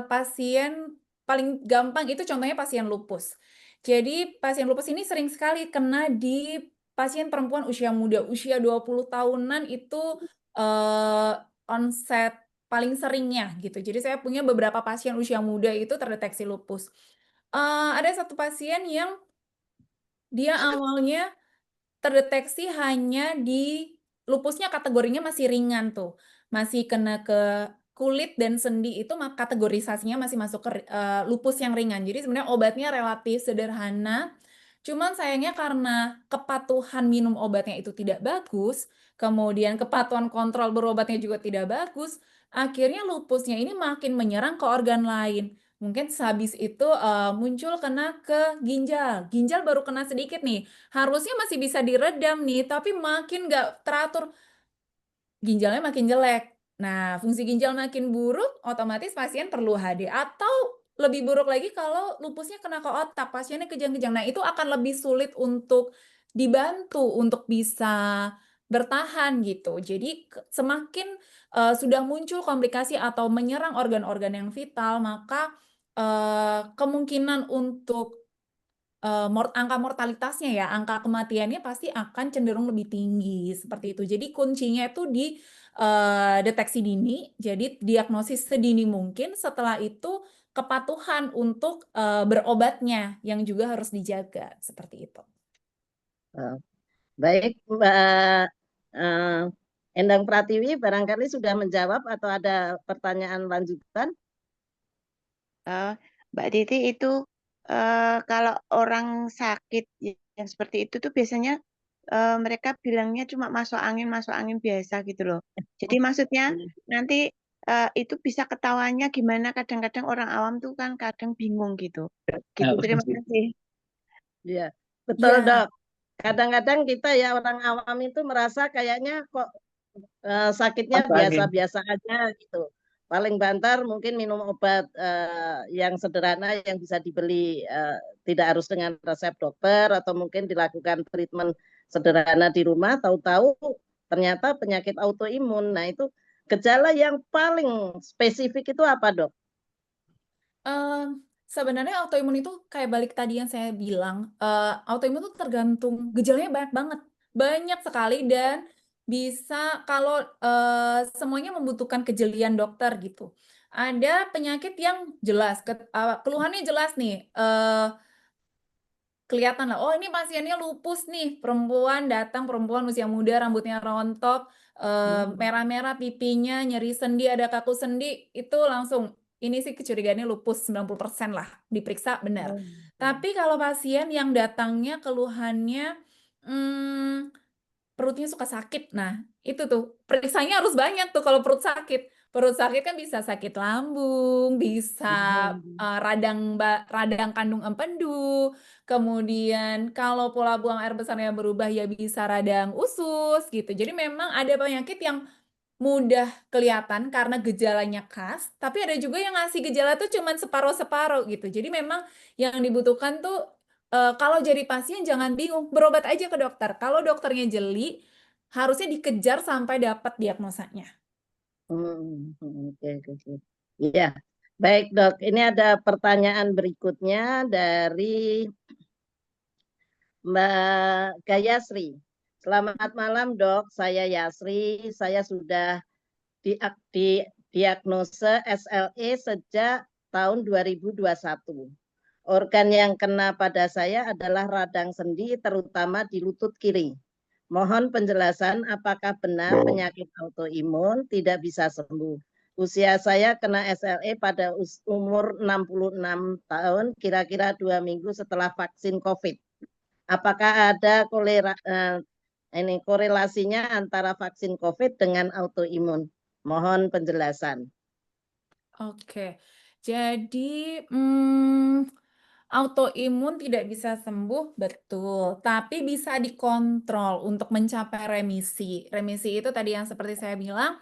pasien paling gampang itu contohnya pasien lupus. Jadi pasien lupus ini sering sekali kena di pasien perempuan usia muda, usia 20 tahunan itu onset paling seringnya gitu. Jadi saya punya beberapa pasien usia muda itu terdeteksi lupus. Ada satu pasien yang dia awalnya terdeteksi hanya di lupusnya kategorinya masih ringan tuh, masih kena ke kulit dan sendi itu kategorisasinya masih masuk ke lupus yang ringan. Jadi sebenarnya obatnya relatif sederhana, cuman sayangnya karena kepatuhan minum obatnya itu tidak bagus, kemudian kepatuhan kontrol berobatnya juga tidak bagus, akhirnya lupusnya ini makin menyerang ke organ lain. Mungkin sehabis itu muncul kena ke ginjal, ginjal baru kena sedikit nih, harusnya masih bisa diredam nih, tapi makin nggak teratur, ginjalnya makin jelek. Nah, fungsi ginjal makin buruk, otomatis pasien perlu HD. Atau lebih buruk lagi kalau lupusnya kena ke otak, pasiennya kejang-kejang. Nah, itu akan lebih sulit untuk dibantu untuk bisa bertahan gitu. Jadi semakin sudah muncul komplikasi atau menyerang organ-organ yang vital, maka kemungkinan untuk angka mortalitasnya ya, angka kematiannya pasti akan cenderung lebih tinggi seperti itu. Jadi kuncinya itu di deteksi dini, jadi diagnosis sedini mungkin. Setelah itu kepatuhan untuk berobatnya yang juga harus dijaga seperti itu. Baik, Mbak Endang Pratiwi, barangkali sudah menjawab atau ada pertanyaan lanjutan? Mbak Titi, itu kalau orang sakit yang seperti itu tuh biasanya mereka bilangnya cuma masuk angin biasa gitu loh. Jadi maksudnya nanti itu bisa ketahuannya gimana, kadang-kadang orang awam tuh kan kadang bingung gitu. Gitu, terima kasih. Iya, betul Ya, Dok. Kadang-kadang kita ya orang awam itu merasa kayaknya kok sakitnya biasa-biasa aja gitu. Paling banter mungkin minum obat yang sederhana yang bisa dibeli, tidak harus dengan resep dokter, atau mungkin dilakukan treatment sederhana di rumah, tahu-tahu ternyata penyakit autoimun. Nah, itu gejala yang paling spesifik itu apa, Dok? Sebenarnya autoimun itu kayak balik tadi yang saya bilang, autoimun itu tergantung gejalanya banyak sekali, dan bisa kalau semuanya membutuhkan kejelian dokter gitu. Ada penyakit yang jelas, keluhannya jelas nih, kelihatan lah, oh ini pasiennya lupus nih, perempuan usia muda, rambutnya rontok, merah-merah pipinya, nyeri sendi, ada kaku sendi, itu langsung ini sih kecurigaannya lupus 90% lah, diperiksa benar. Tapi kalau pasien yang datangnya keluhannya perutnya suka sakit, nah itu tuh periksanya harus banyak tuh kalau perut sakit. Perut sakit kan bisa sakit lambung, bisa radang kandung empedu, kemudian kalau pola buang air besarnya berubah ya bisa radang usus gitu. Jadi memang ada penyakit yang mudah kelihatan karena gejalanya khas, tapi ada juga yang ngasih gejala tuh cuman separuh-separuh gitu. Jadi memang yang dibutuhkan tuh kalau jadi pasien jangan bingung, berobat aja ke dokter. Kalau dokternya jeli, harusnya dikejar sampai dapat diagnosanya. Oke. Iya, baik Dok. Ini ada pertanyaan berikutnya dari Mbak Gayasri. Selamat malam Dok, saya Yasri. Saya sudah didiagnose SLE sejak tahun 2021. Organ yang kena pada saya adalah radang sendi, terutama di lutut kiri. Mohon penjelasan apakah benar penyakit autoimun tidak bisa sembuh. Usia saya kena SLE pada umur 66 tahun, kira-kira 2 minggu setelah vaksin COVID. Apakah ada korelasinya antara vaksin COVID dengan autoimun? Mohon penjelasan. Oke, jadi autoimun tidak bisa sembuh, betul, tapi bisa dikontrol untuk mencapai remisi. Remisi itu tadi yang seperti saya bilang,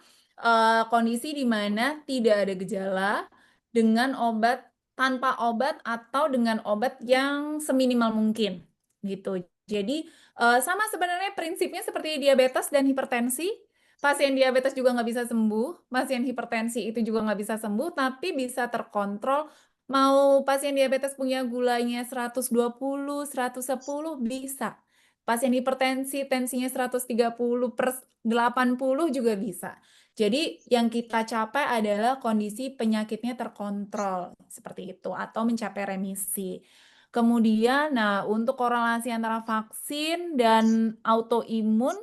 kondisi di mana tidak ada gejala dengan obat, tanpa obat, atau dengan obat yang seminimal mungkin, gitu. Jadi sama sebenarnya prinsipnya seperti diabetes dan hipertensi. Pasien diabetes juga nggak bisa sembuh, pasien hipertensi itu juga nggak bisa sembuh, tapi bisa terkontrol. Mau pasien diabetes punya gulanya 120, 110 bisa. Pasien hipertensi tensinya 130/80 juga bisa. Jadi yang kita capai adalah kondisi penyakitnya terkontrol seperti itu atau mencapai remisi. Kemudian, nah untuk korelasi antara vaksin dan autoimun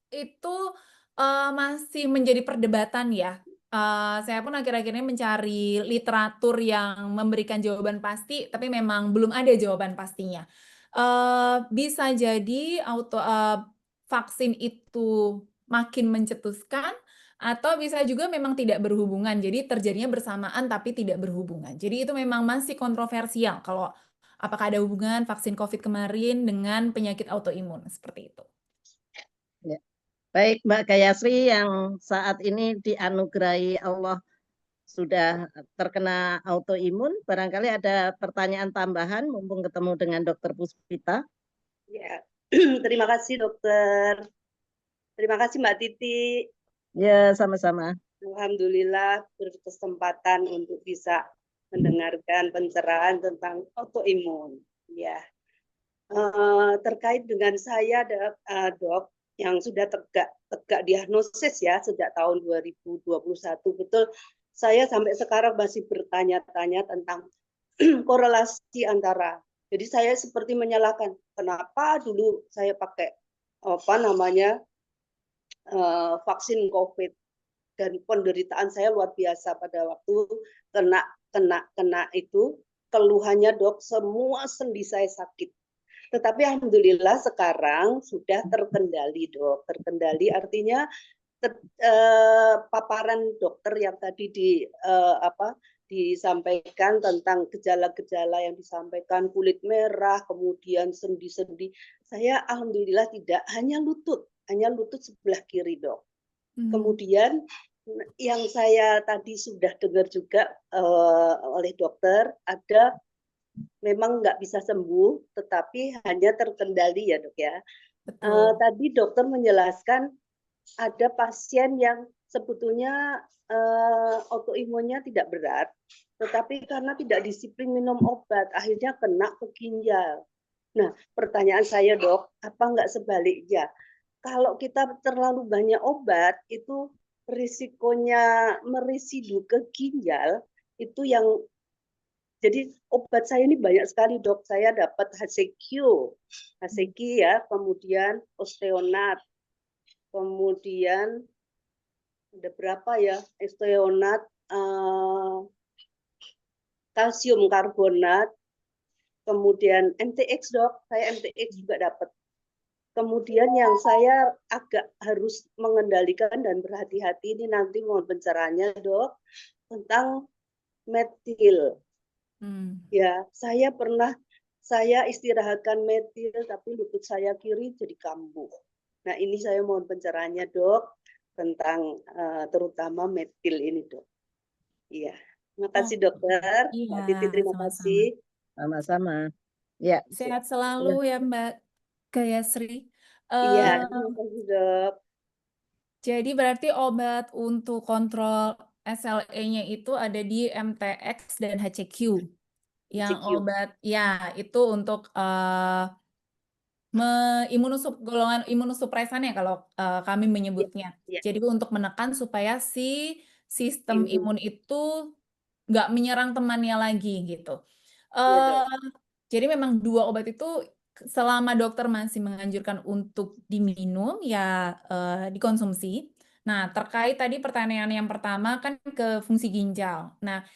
itu masih menjadi perdebatan ya. Saya pun akhir-akhir ini mencari literatur yang memberikan jawaban pasti, tapi memang belum ada jawaban pastinya. Bisa jadi vaksin itu makin mencetuskan, atau bisa juga memang tidak berhubungan. Jadi terjadinya bersamaan tapi tidak berhubungan. Jadi itu memang masih kontroversial kalau apakah ada hubungan vaksin COVID kemarin dengan penyakit autoimun seperti itu. Ya. Baik Mbak Gayasri yang saat ini dianugerahi Allah sudah terkena autoimun, barangkali ada pertanyaan tambahan mumpung ketemu dengan Dokter Puspita. Ya, Terima kasih dokter. Terima kasih Mbak Titi. Ya, sama-sama. Alhamdulillah berkesempatan untuk bisa mendengarkan pencerahan tentang autoimun. Ya, terkait dengan saya, dok, yang sudah tegak diagnosis ya sejak tahun 2021, betul. Saya sampai sekarang masih bertanya-tanya tentang korelasi antara. Jadi saya seperti menyalahkan kenapa dulu saya pakai vaksin COVID dan penderitaan saya luar biasa pada waktu kena itu, keluhannya dok semua sendi saya sakit. Tetapi alhamdulillah sekarang sudah terkendali dok. Terkendali artinya paparan dokter yang tadi disampaikan tentang gejala-gejala yang disampaikan, kulit merah, kemudian sendi-sendi. Saya alhamdulillah tidak, hanya lutut sebelah kiri dok. Kemudian yang saya tadi sudah dengar juga oleh dokter, ada memang nggak bisa sembuh, tetapi hanya terkendali ya dok ya. Tadi dokter menjelaskan ada pasien yang sebetulnya autoimunnya tidak berat, tetapi karena tidak disiplin minum obat, akhirnya kena ke ginjal. Nah, pertanyaan saya dok, apa nggak sebaliknya? Kalau kita terlalu banyak obat, itu risikonya meresidu ke ginjal, itu yang jadi obat saya ini banyak sekali dok. Saya dapat HCQ ya, kemudian Osteonat, kemudian ada berapa ya, Osteonat, kalsium karbonat, kemudian MTX dok, saya MTX juga dapat. Kemudian yang saya agak harus mengendalikan dan berhati-hati, ini nanti mohon pencerahannya dok, tentang metil. Ya, saya istirahatkan metil, tapi lutut saya kiri jadi kambuh. Nah, ini saya mohon pencerahannya dok, tentang terutama metil ini dok. Iya, terima kasih dokter. Mbak Titi, terima kasih. Sama-sama. Ya. Sehat selalu ya Mbak Gayasri. Iya, terima kasih dok. Jadi berarti obat untuk kontrol SLE-nya itu ada di MTX dan HCQ. Yang HCQ. obat ya itu untuk golongan imunosupresan ya kalau kami menyebutnya. Ya. Jadi untuk menekan supaya si sistem imun itu nggak menyerang temannya lagi gitu. Jadi memang dua obat itu selama dokter masih menganjurkan untuk diminum ya dikonsumsi. Nah, terkait tadi pertanyaan yang pertama kan ke fungsi ginjal. Nah,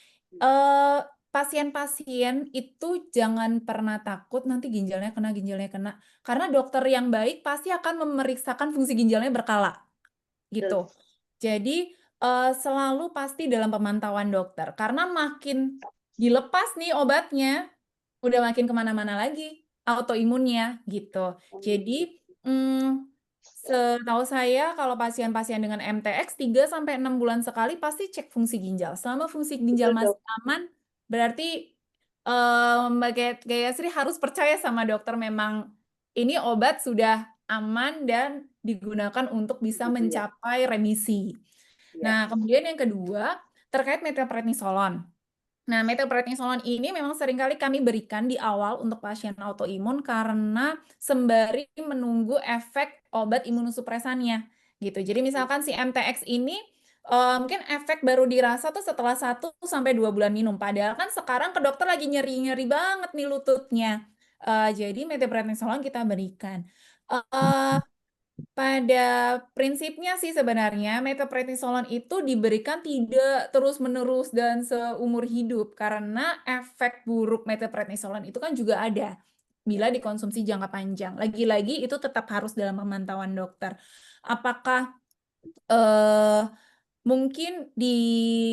pasien-pasien itu jangan pernah takut nanti ginjalnya kena. Karena dokter yang baik pasti akan memeriksakan fungsi ginjalnya berkala gitu. Jadi selalu pasti dalam pemantauan dokter. Karena makin dilepas nih obatnya, udah makin kemana-mana lagi autoimunnya gitu. Jadi setahu saya kalau pasien-pasien dengan MTX 3-6 bulan sekali pasti cek fungsi ginjal. Selama fungsi ginjal masih aman, berarti Mbak Gayasri harus percaya sama dokter memang ini obat sudah aman dan digunakan untuk bisa mencapai remisi. Nah, kemudian yang kedua terkait metilprednisolon. Nah, metilprednisolon ini memang seringkali kami berikan di awal untuk pasien autoimun karena sembari menunggu efek obat imunosupresannya gitu. Jadi misalkan si MTX ini mungkin efek baru dirasa tuh setelah 1-2 bulan minum. Padahal kan sekarang ke dokter lagi nyeri-nyeri banget nih lututnya. Jadi metilprednisolon kita berikan. Pada prinsipnya sih sebenarnya metilprednisolon itu diberikan tidak terus-menerus dan seumur hidup karena efek buruk metilprednisolon itu kan juga ada bila dikonsumsi jangka panjang. Lagi-lagi itu tetap harus dalam pemantauan dokter. Apakah mungkin di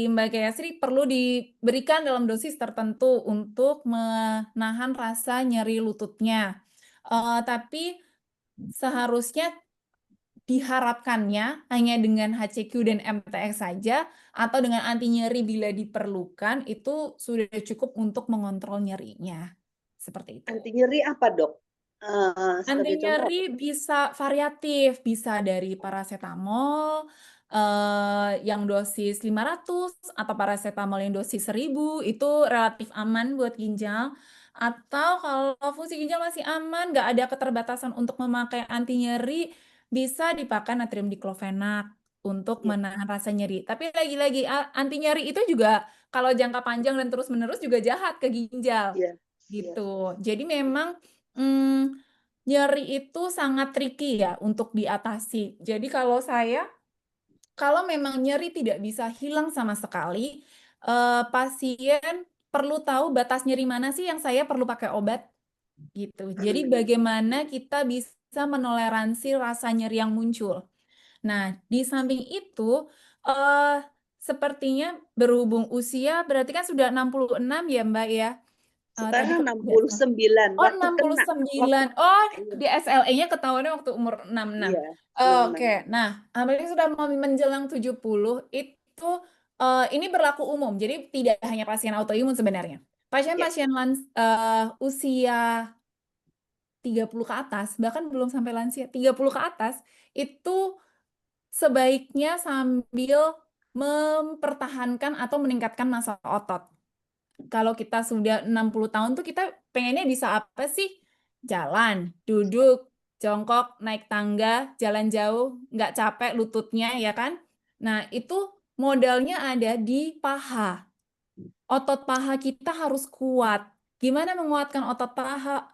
Mbak Gayasri perlu diberikan dalam dosis tertentu untuk menahan rasa nyeri lututnya. Tapi seharusnya diharapkannya hanya dengan HCQ dan MTX saja atau dengan anti nyeri bila diperlukan itu sudah cukup untuk mengontrol nyerinya. Seperti itu. Anti nyeri apa dok? Sebagai Anti contoh, nyeri bisa variatif, bisa dari paracetamol yang dosis 500 atau paracetamol yang dosis 1000 itu relatif aman buat ginjal. Atau kalau fungsi ginjal masih aman, nggak ada keterbatasan untuk memakai anti nyeri, bisa dipakai natrium diklofenak untuk ya, menahan rasa nyeri. Tapi lagi-lagi anti nyeri itu juga kalau jangka panjang dan terus-menerus juga jahat ke ginjal ya, ya, gitu. Jadi memang nyeri itu sangat tricky ya untuk diatasi. Jadi kalau kalau memang nyeri tidak bisa hilang sama sekali, pasien perlu tahu batas nyeri mana sih yang saya perlu pakai obat gitu. Jadi bagaimana kita bisa menoleransi rasa nyeri yang muncul. Nah, di samping itu, sepertinya berhubung usia berarti kan sudah 66 ya Mbak ya? Tadi sekarang kalau tidak salah. 69, Oh, waktu kena, waktu 69. Oh, iya, di SLE-nya ketahuannya waktu umur 66. iya, 66. Oke. Nah, apalagi sudah mau menjelang 70, itu ini berlaku umum. Jadi tidak hanya pasien autoimun sebenarnya. Ya, Pasien-pasien usia 30 ke atas, bahkan belum sampai lansia, 30 ke atas, itu sebaiknya sambil mempertahankan atau meningkatkan massa otot. Kalau kita sudah 60 tahun tuh kita pengennya bisa apa sih? Jalan, duduk, jongkok, naik tangga, jalan jauh, nggak capek lututnya ya kan? Nah, itu modalnya ada di paha. Otot paha kita harus kuat. Gimana menguatkan otot paha?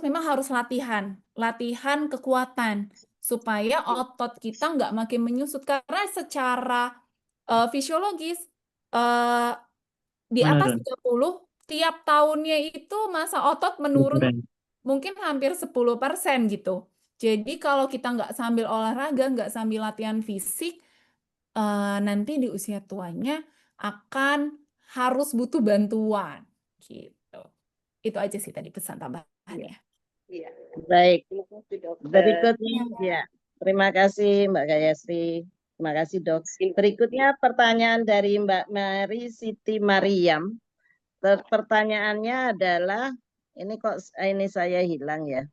Memang harus latihan. Latihan kekuatan. Supaya otot kita nggak makin menyusut. Karena secara fisiologis, eh, di atas Menurun. 30, tiap tahunnya itu massa otot menurun mungkin hampir 10% gitu. Jadi kalau kita nggak sambil olahraga, nggak sambil latihan fisik, nanti di usia tuanya akan harus butuh bantuan gitu. Itu aja sih tadi pesan iya, tambahannya. iya. Baik, Terima kasih dokter. berikutnya Ya. ya. Terima kasih Mbak Gayasri. Terima kasih Dok. Ini- Berikutnya pertanyaan dari Mbak Mary Siti Mariam. Pertanyaannya adalah, ini kok ini saya hilang ya.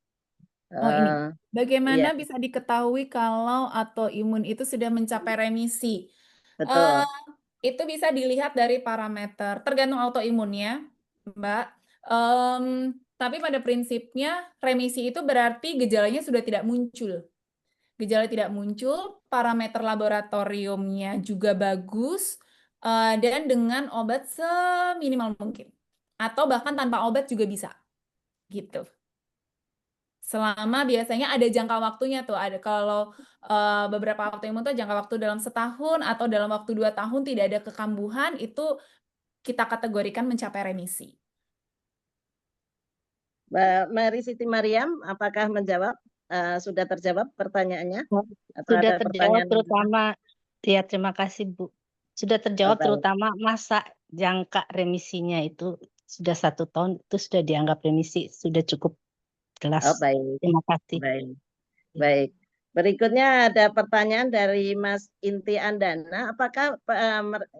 Oh ini, Iya, bagaimana bisa diketahui kalau autoimun itu sudah mencapai remisi? betul. Itu bisa dilihat dari parameter, tergantung autoimunnya, Mbak. Tapi pada prinsipnya remisi itu berarti gejalanya sudah tidak muncul. Gejala tidak muncul, parameter laboratoriumnya juga bagus, dan dengan obat seminimal mungkin. Atau bahkan tanpa obat juga bisa. Gitu. Selama biasanya ada jangka waktunya tuh, ada kalau beberapa autoimun tuh jangka waktu dalam setahun atau dalam waktu 2 tahun tidak ada kekambuhan, itu kita kategorikan mencapai remisi. Mbak Mary Siti Mariam, apakah menjawab? Sudah terjawab pertanyaannya? Atau Sudah ada terjawab pertanyaan? terutama, ya terima kasih Bu. Sudah terjawab baik. terutama masa jangka remisinya itu sudah 1 tahun, itu sudah dianggap remisi, sudah cukup jelas. Oh, baik. Terima kasih. Baik. Baik. Berikutnya ada pertanyaan dari Mas Inti Andana. Apakah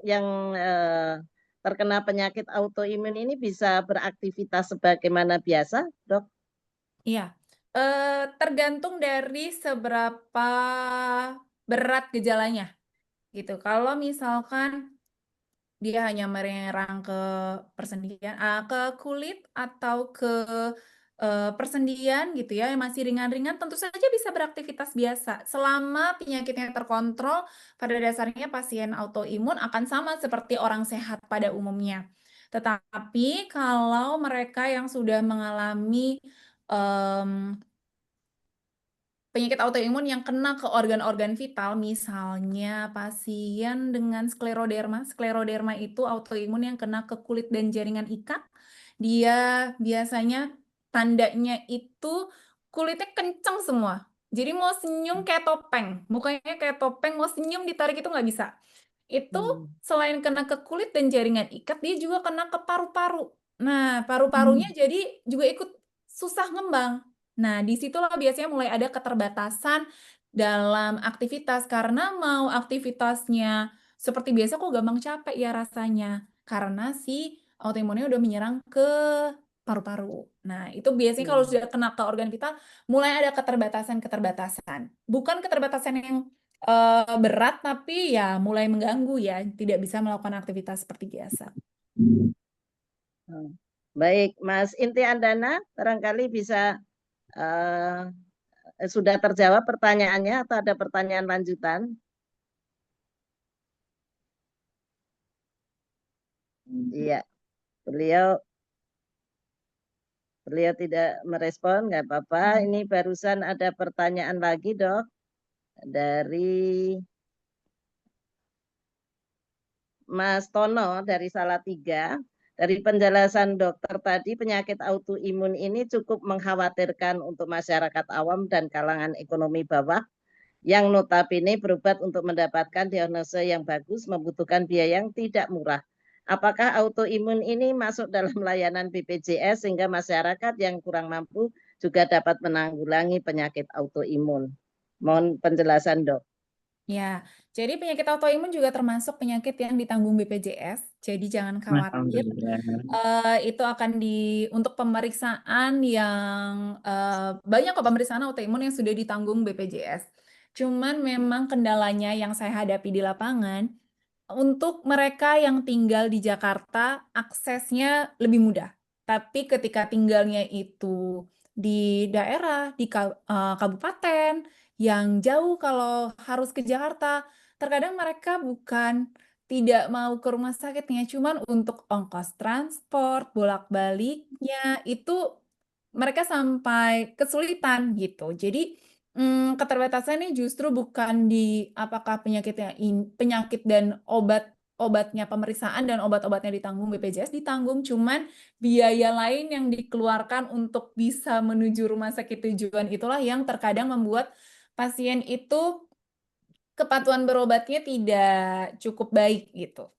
yang terkena penyakit autoimun ini bisa beraktivitas sebagaimana biasa, Dok? Iya, tergantung dari seberapa berat gejalanya, gitu. Kalau misalkan dia hanya menyerang ke persendian, ke kulit atau ke persendian gitu ya, yang masih ringan-ringan, tentu saja bisa beraktivitas biasa. Selama penyakitnya terkontrol, pada dasarnya pasien autoimun akan sama seperti orang sehat pada umumnya. Tetapi kalau mereka yang sudah mengalami penyakit autoimun yang kena ke organ-organ vital, misalnya pasien dengan skleroderma. Skleroderma itu autoimun yang kena ke kulit dan jaringan ikat. Dia biasanya tandanya itu kulitnya kencang semua. Jadi mau senyum kayak topeng, mukanya kayak topeng, mau senyum ditarik itu nggak bisa. Itu selain kena ke kulit dan jaringan ikat, dia juga kena ke paru-paru. Nah, paru-parunya jadi juga ikut susah ngembang. Nah, disitulah biasanya mulai ada keterbatasan dalam aktivitas, karena mau aktivitasnya seperti biasa kok gampang capek ya rasanya, karena si autoimunnya udah menyerang ke paru-paru. Nah, itu biasanya kalau Hmm. sudah kena ke organ vital, mulai ada keterbatasan-keterbatasan. Bukan keterbatasan yang berat, tapi ya mulai mengganggu ya, tidak bisa melakukan aktivitas seperti biasa. Hmm. Baik, Mas Inti Andana, barangkali bisa sudah terjawab pertanyaannya atau ada pertanyaan lanjutan? Iya, beliau tidak merespon, nggak apa-apa. Ini barusan ada pertanyaan lagi, Dok, dari Mas Tono dari Salatiga. Dari penjelasan dokter tadi, penyakit autoimun ini cukup mengkhawatirkan untuk masyarakat awam dan kalangan ekonomi bawah yang notabene berobat untuk mendapatkan diagnosa yang bagus membutuhkan biaya yang tidak murah. Apakah autoimun ini masuk dalam layanan BPJS sehingga masyarakat yang kurang mampu juga dapat menanggulangi penyakit autoimun? Mohon penjelasan, Dok. Ya, jadi penyakit autoimun juga termasuk penyakit yang ditanggung BPJS, jadi jangan khawatir. Itu akan untuk pemeriksaan yang banyak kok pemeriksaan autoimun yang sudah ditanggung BPJS. Cuman memang kendalanya yang saya hadapi di lapangan, untuk mereka yang tinggal di Jakarta, aksesnya lebih mudah. Tapi ketika tinggalnya itu di daerah, di kabupaten, yang jauh kalau harus ke Jakarta, terkadang mereka bukan tidak mau ke rumah sakitnya, cuman untuk ongkos transport, bolak-baliknya, itu mereka sampai kesulitan gitu. Jadi keterbatasannya justru bukan di apakah penyakit dan obatnya pemeriksaan dan obat-obatnya ditanggung BPJS, ditanggung, cuman biaya lain yang dikeluarkan untuk bisa menuju rumah sakit tujuan itulah yang terkadang membuat pasien itu kepatuhan berobatnya tidak cukup baik gitu.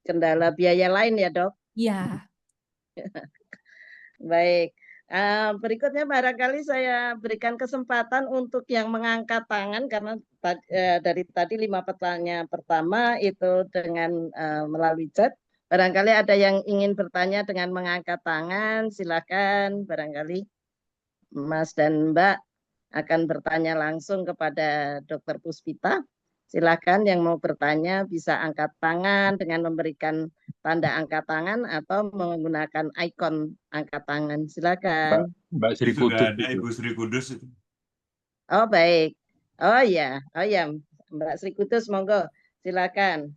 Kendala biaya lain ya, Dok? Iya. Baik. Berikutnya barangkali saya berikan kesempatan untuk yang mengangkat tangan karena dari tadi 5 pertanyaan pertama itu dengan melalui chat. Barangkali ada yang ingin bertanya dengan mengangkat tangan, silakan. Barangkali Mas dan Mbak akan bertanya langsung kepada Dr. Puspita. Silakan yang mau bertanya bisa angkat tangan dengan memberikan tanda angkat tangan atau menggunakan ikon angkat tangan. Silakan. Mbak Sri Sudah Kudus ada itu. Ibu Sri Kudus itu. Oh baik. Oh ya, Mbak Sri Kudus, monggo. Silakan.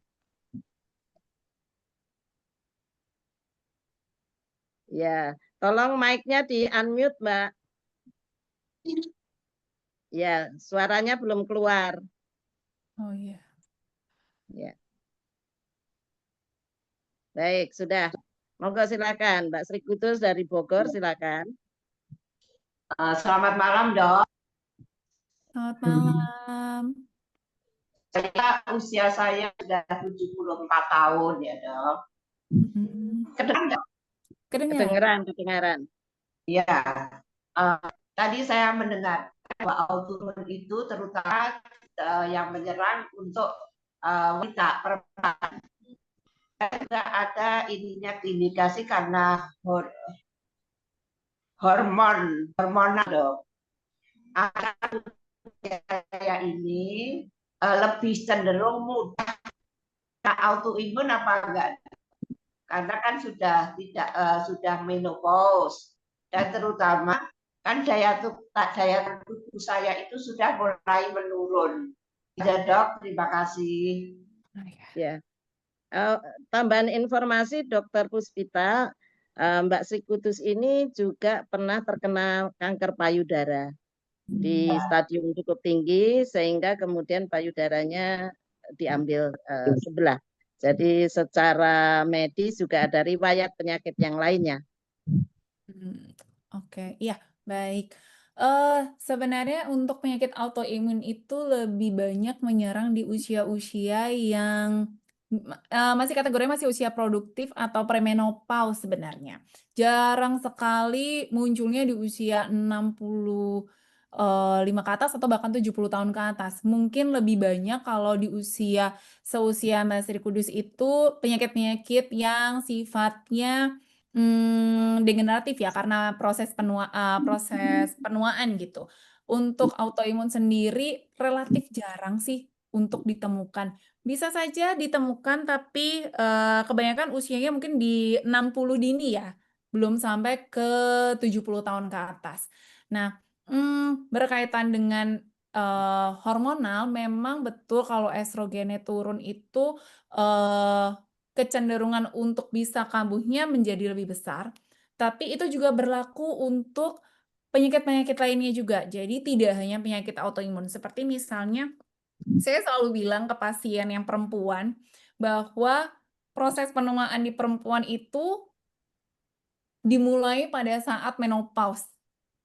Ya, tolong mic-nya di-unmute, Mbak. Ya, suaranya belum keluar. Oh iya. Ya. Baik, sudah. Monggo silakan, Mbak Sri Kudus dari Bogor, silakan. Selamat malam, Dok. Selamat malam. Usia saya sudah 74 tahun ya, Dok. Kedengaran nggak? Kedengaran. Ya, tadi saya mendengar bahwa autoimun itu terutama yang menyerang untuk wanita perempuan. Juga ada indikasi karena hormonal, Dok. Saya ini lebih cenderung mudah autoimun apa enggak? Karena kan sudah menopause dan terutama kan daya tubuh saya itu sudah mulai menurun. Ya, Dok, terima kasih. Ya. Tambahan informasi Dr. Puspita, Mbak Sri Kudus ini juga pernah terkena kanker payudara di stadium cukup tinggi sehingga kemudian payudaranya diambil sebelah. Jadi secara medis juga ada riwayat penyakit yang lainnya. Oke, iya, baik. Sebenarnya untuk penyakit autoimun itu lebih banyak menyerang di usia-usia yang masih kategorinya masih usia produktif atau premenopause sebenarnya. Jarang sekali munculnya di usia 65 ke atas atau bahkan 70 tahun ke atas. Mungkin lebih banyak kalau di seusia Mbak Sri Kudus itu penyakit-penyakit yang sifatnya degeneratif ya karena proses penuaan gitu. Untuk autoimun sendiri relatif jarang sih untuk ditemukan. Bisa saja ditemukan tapi kebanyakan usianya mungkin di 60 dini ya, belum sampai ke 70 tahun ke atas. Nah, berkaitan dengan hormonal memang betul kalau estrogennya turun itu kecenderungan untuk bisa kambuhnya menjadi lebih besar, tapi itu juga berlaku untuk penyakit-penyakit lainnya juga. Jadi tidak hanya penyakit autoimun, seperti misalnya saya selalu bilang ke pasien yang perempuan bahwa proses penuaan di perempuan itu dimulai pada saat menopause.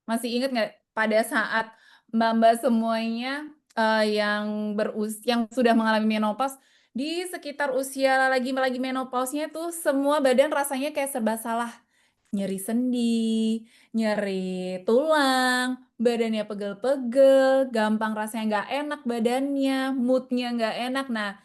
Masih ingat nggak pada saat mbak-mbak semuanya yang sudah mengalami menopause di sekitar usia lagi menopause-nya tuh semua badan rasanya kayak serba salah. Nyeri sendi, nyeri tulang, badannya pegel-pegel, gampang rasanya nggak enak badannya, mood-nya nggak enak. Nah,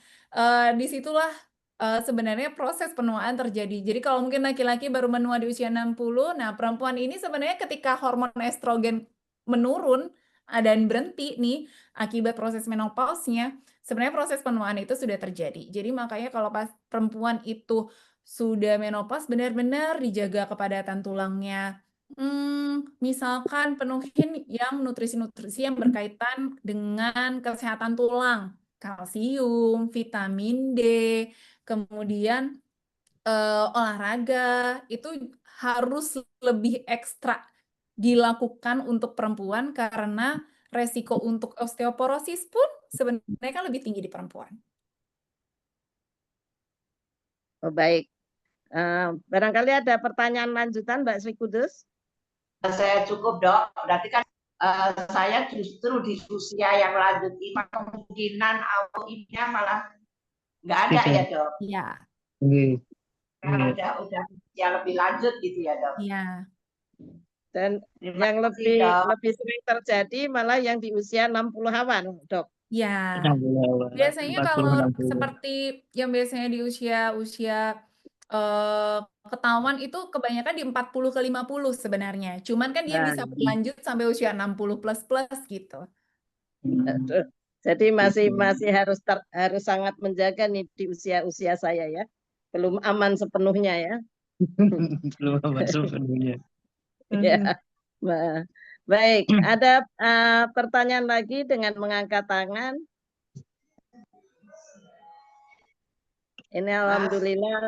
disitulah sebenarnya proses penuaan terjadi. Jadi kalau mungkin laki-laki baru menua di usia 60, nah perempuan ini sebenarnya ketika hormon estrogen menurun dan berhenti nih akibat proses menopause-nya, sebenarnya proses penuaan itu sudah terjadi. Jadi makanya kalau pas perempuan itu sudah menopause benar-benar dijaga kepadatan tulangnya. Misalkan penuhin yang nutrisi-nutrisi yang berkaitan dengan kesehatan tulang, kalsium, vitamin D, kemudian olahraga itu harus lebih ekstra dilakukan untuk perempuan karena resiko untuk osteoporosis pun sebenarnya kan lebih tinggi di perempuan. Oh, baik. Barangkali ada pertanyaan lanjutan Mbak Sri Kudus? Saya cukup dok, berarti kan saya justru di usia yang lanjut ini kemungkinan autoimunnya malah nggak ada ya dok? Iya. Karena udah usia lebih lanjut gitu ya dok? Iya. Dan Terima yang kasih, dok. lebih sering terjadi malah yang di usia 60-an, Dok. Ya, biasanya kalau seperti yang biasanya di usia ketahuan itu kebanyakan di 40 ke 50 sebenarnya. Cuman kan dia bisa berlanjut sampai usia 60 plus gitu. Aduh. Jadi masih harus sangat menjaga nih di usia saya ya. Belum aman sepenuhnya ya. Belum aman sepenuhnya. Ya. Baik, ada pertanyaan lagi dengan mengangkat tangan. Ini alhamdulillah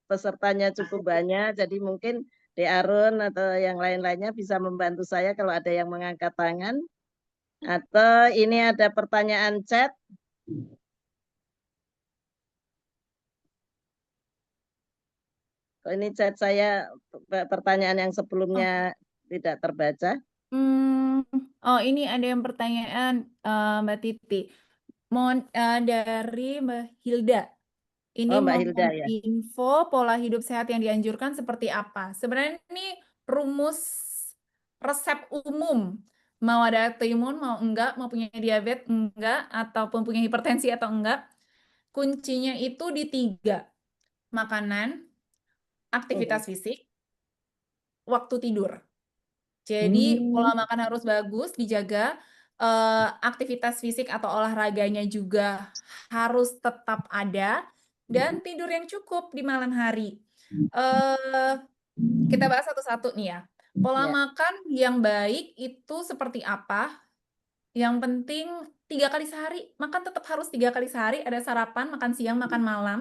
pesertanya cukup banyak, jadi mungkin De Arun atau yang lain-lainnya bisa membantu saya kalau ada yang mengangkat tangan. Atau ini ada pertanyaan chat. Ini chat saya pertanyaan yang sebelumnya tidak terbaca. Oh, ini ada yang pertanyaan Mbak Titi. Dari Mbak Hilda. Ini Mbak mau Hilda ya. info pola hidup sehat yang dianjurkan seperti apa? Sebenarnya ini rumus resep umum. Mau ada autoimun, mau enggak, mau punya diabetes, enggak, ataupun punya hipertensi atau enggak. Kuncinya itu di 3. Makanan, aktivitas fisik, waktu tidur. Jadi pola makan harus bagus, dijaga. Aktivitas fisik atau olahraganya juga harus tetap ada. Dan tidur yang cukup di malam hari. Kita bahas satu-satu nih ya. Pola makan yang baik itu seperti apa? Yang penting 3 kali sehari. Makan tetap harus 3 kali sehari. Ada sarapan, makan siang, makan malam.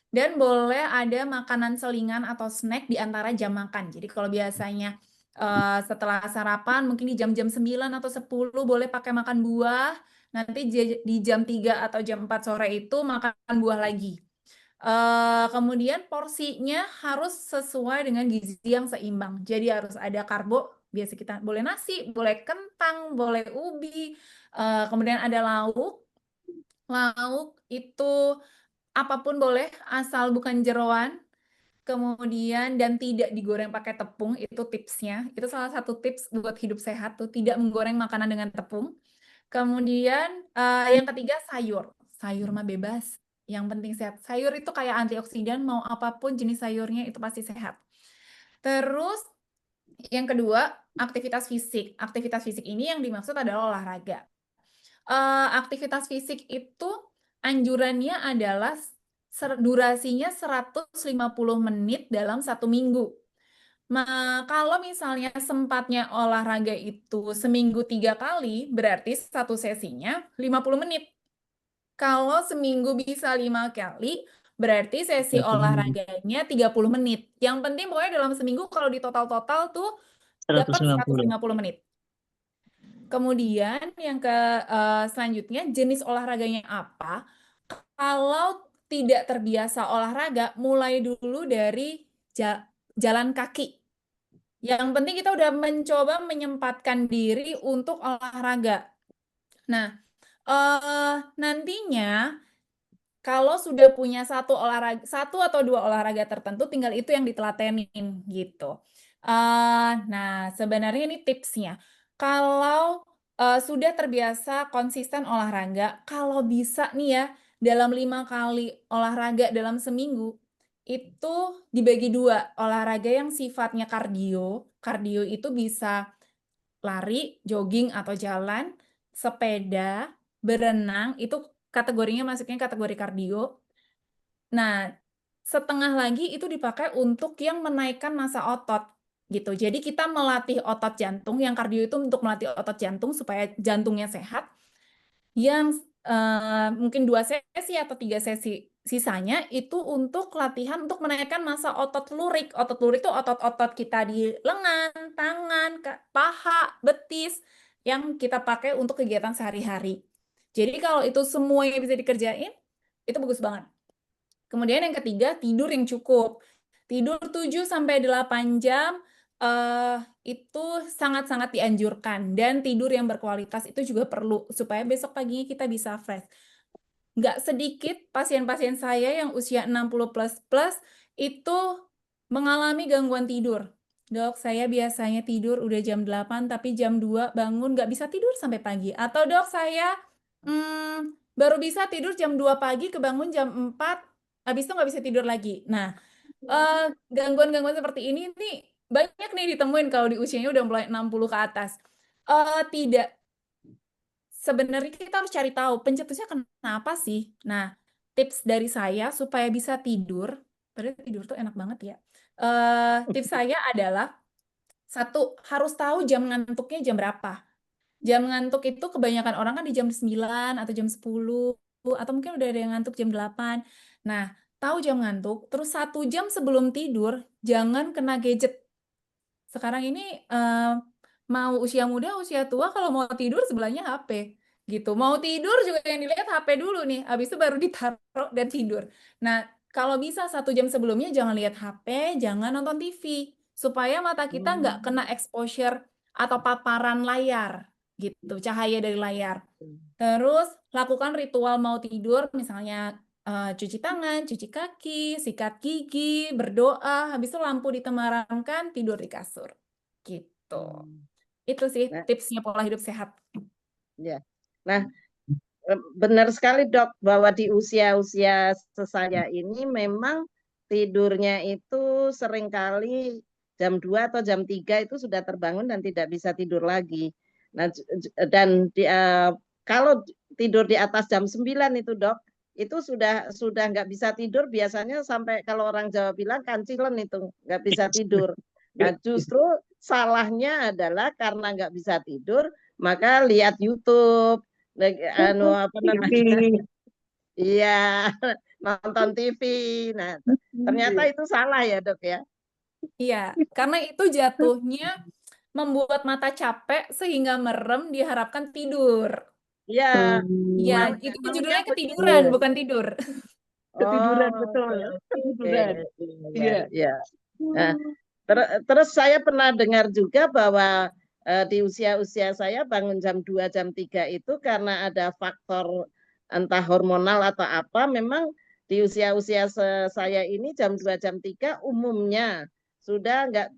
Dan boleh ada makanan selingan atau snack di antara jam makan. Jadi kalau biasanya setelah sarapan mungkin di jam-jam 9 atau 10 boleh pakai makan buah. Nanti di jam 3 atau jam 4 sore itu makan buah lagi. Kemudian porsinya harus sesuai dengan gizi yang seimbang. Jadi harus ada karbo, biasa kita boleh nasi, boleh kentang, boleh ubi. Kemudian ada lauk. Lauk itu apapun boleh, asal bukan jeroan. Kemudian dan tidak digoreng pakai tepung, itu tipsnya. Itu salah satu tips buat hidup sehat tuh, tidak menggoreng makanan dengan tepung. Kemudian yang ketiga sayur. Sayur mah bebas. Yang penting sehat. Sayur itu kayak antioksidan, mau apapun jenis sayurnya itu pasti sehat. Terus yang kedua, aktivitas fisik. Aktivitas fisik ini yang dimaksud adalah olahraga. Aktivitas fisik itu anjurannya adalah durasinya 150 menit dalam 1 minggu. Kalau misalnya sempatnya olahraga itu seminggu 3 kali, berarti satu sesinya 50 menit. Kalau seminggu bisa 5 kali, berarti sesi 30 menit. olahraganya 30 menit. Yang penting pokoknya dalam seminggu kalau di total-total tuh dapat 150. 150 menit. Kemudian yang selanjutnya jenis olahraganya apa? Kalau tidak terbiasa olahraga, mulai dulu dari jalan kaki. Yang penting kita udah mencoba menyempatkan diri untuk olahraga. Nah, nantinya kalau sudah punya satu atau 2 olahraga tertentu, tinggal itu yang ditelatenin gitu. Nah, sebenarnya ini tipsnya. Kalau sudah terbiasa konsisten olahraga, kalau bisa nih ya, dalam 5 kali olahraga dalam seminggu, itu dibagi 2, olahraga yang sifatnya kardio. Kardio itu bisa lari, jogging atau jalan, sepeda, berenang, itu kategorinya masuknya kategori kardio. Nah, setengah lagi itu dipakai untuk yang menaikkan massa otot gitu. Jadi kita melatih otot jantung, yang kardio itu untuk melatih otot jantung supaya jantungnya sehat. Yang mungkin 2 sesi atau 3 sesi sisanya itu untuk latihan untuk menaikkan massa otot lurik. Otot lurik itu otot-otot kita di lengan, tangan, paha, betis yang kita pakai untuk kegiatan sehari-hari. Jadi kalau itu semuanya bisa dikerjain, itu bagus banget. Kemudian yang ketiga, tidur yang cukup. Tidur 7-8 jam itu sangat-sangat dianjurkan, dan tidur yang berkualitas itu juga perlu supaya besok paginya kita bisa fresh. Nggak sedikit pasien-pasien saya yang usia 60 plus itu mengalami gangguan tidur. Dok, saya biasanya tidur udah jam 8 tapi jam 2 bangun nggak bisa tidur sampai pagi. Atau dok, saya baru bisa tidur jam 2 pagi, kebangun jam 4, habis itu nggak bisa tidur lagi. Nah, gangguan-gangguan seperti ini nih banyak nih ditemuin kalau di usianya udah mulai 60 ke atas. Sebenarnya kita harus cari tahu pencetusnya kenapa sih. Nah, tips dari saya supaya bisa tidur, padahal tidur tuh enak banget ya. Tips saya adalah, 1, harus tahu jam ngantuknya jam berapa. Jam ngantuk itu kebanyakan orang kan di jam 9 atau jam 10, atau mungkin udah ada yang ngantuk jam 8. Nah, tahu jam ngantuk, terus 1 jam sebelum tidur, jangan kena gadget. Sekarang ini mau usia muda, usia tua, kalau mau tidur sebelahnya HP gitu. Mau tidur juga yang dilihat HP dulu nih, habis itu baru ditaruh dan tidur. Nah, kalau bisa 1 jam sebelumnya jangan lihat HP, jangan nonton TV, supaya mata kita nggak kena exposure atau paparan layar gitu, cahaya dari layar. Terus lakukan ritual mau tidur, misalnya cuci tangan, cuci kaki, sikat gigi, berdoa, habis itu lampu ditemeramkan, tidur di kasur. Gitu. Itu sih Nah, tipsnya pola hidup sehat. ya. Nah, benar sekali dok bahwa di usia-usia saya ini memang tidurnya itu seringkali jam 2 atau jam 3 itu sudah terbangun dan tidak bisa tidur lagi. Nah, dan kalau tidur di atas jam 9 itu dok, itu sudah nggak bisa tidur, biasanya sampai kalau orang Jawa bilang kancilen itu nggak bisa tidur. Nah, justru salahnya adalah karena nggak bisa tidur, maka lihat YouTube, apa namanya? Iya, nonton TV. Nah, ternyata itu salah ya dok ya. Iya, karena itu jatuhnya membuat mata capek sehingga merem diharapkan tidur. Iya, Ya, itu judulnya ketiduran, bukan tidur. Ketiduran, oh, betul. oke. Ketiduran. Iya. Iya. Nah, terus saya pernah dengar juga bahwa di usia-usia saya bangun jam 2, jam 3 itu karena ada faktor entah hormonal atau apa, memang di usia-usia saya ini jam 2, jam 3 umumnya sudah nggak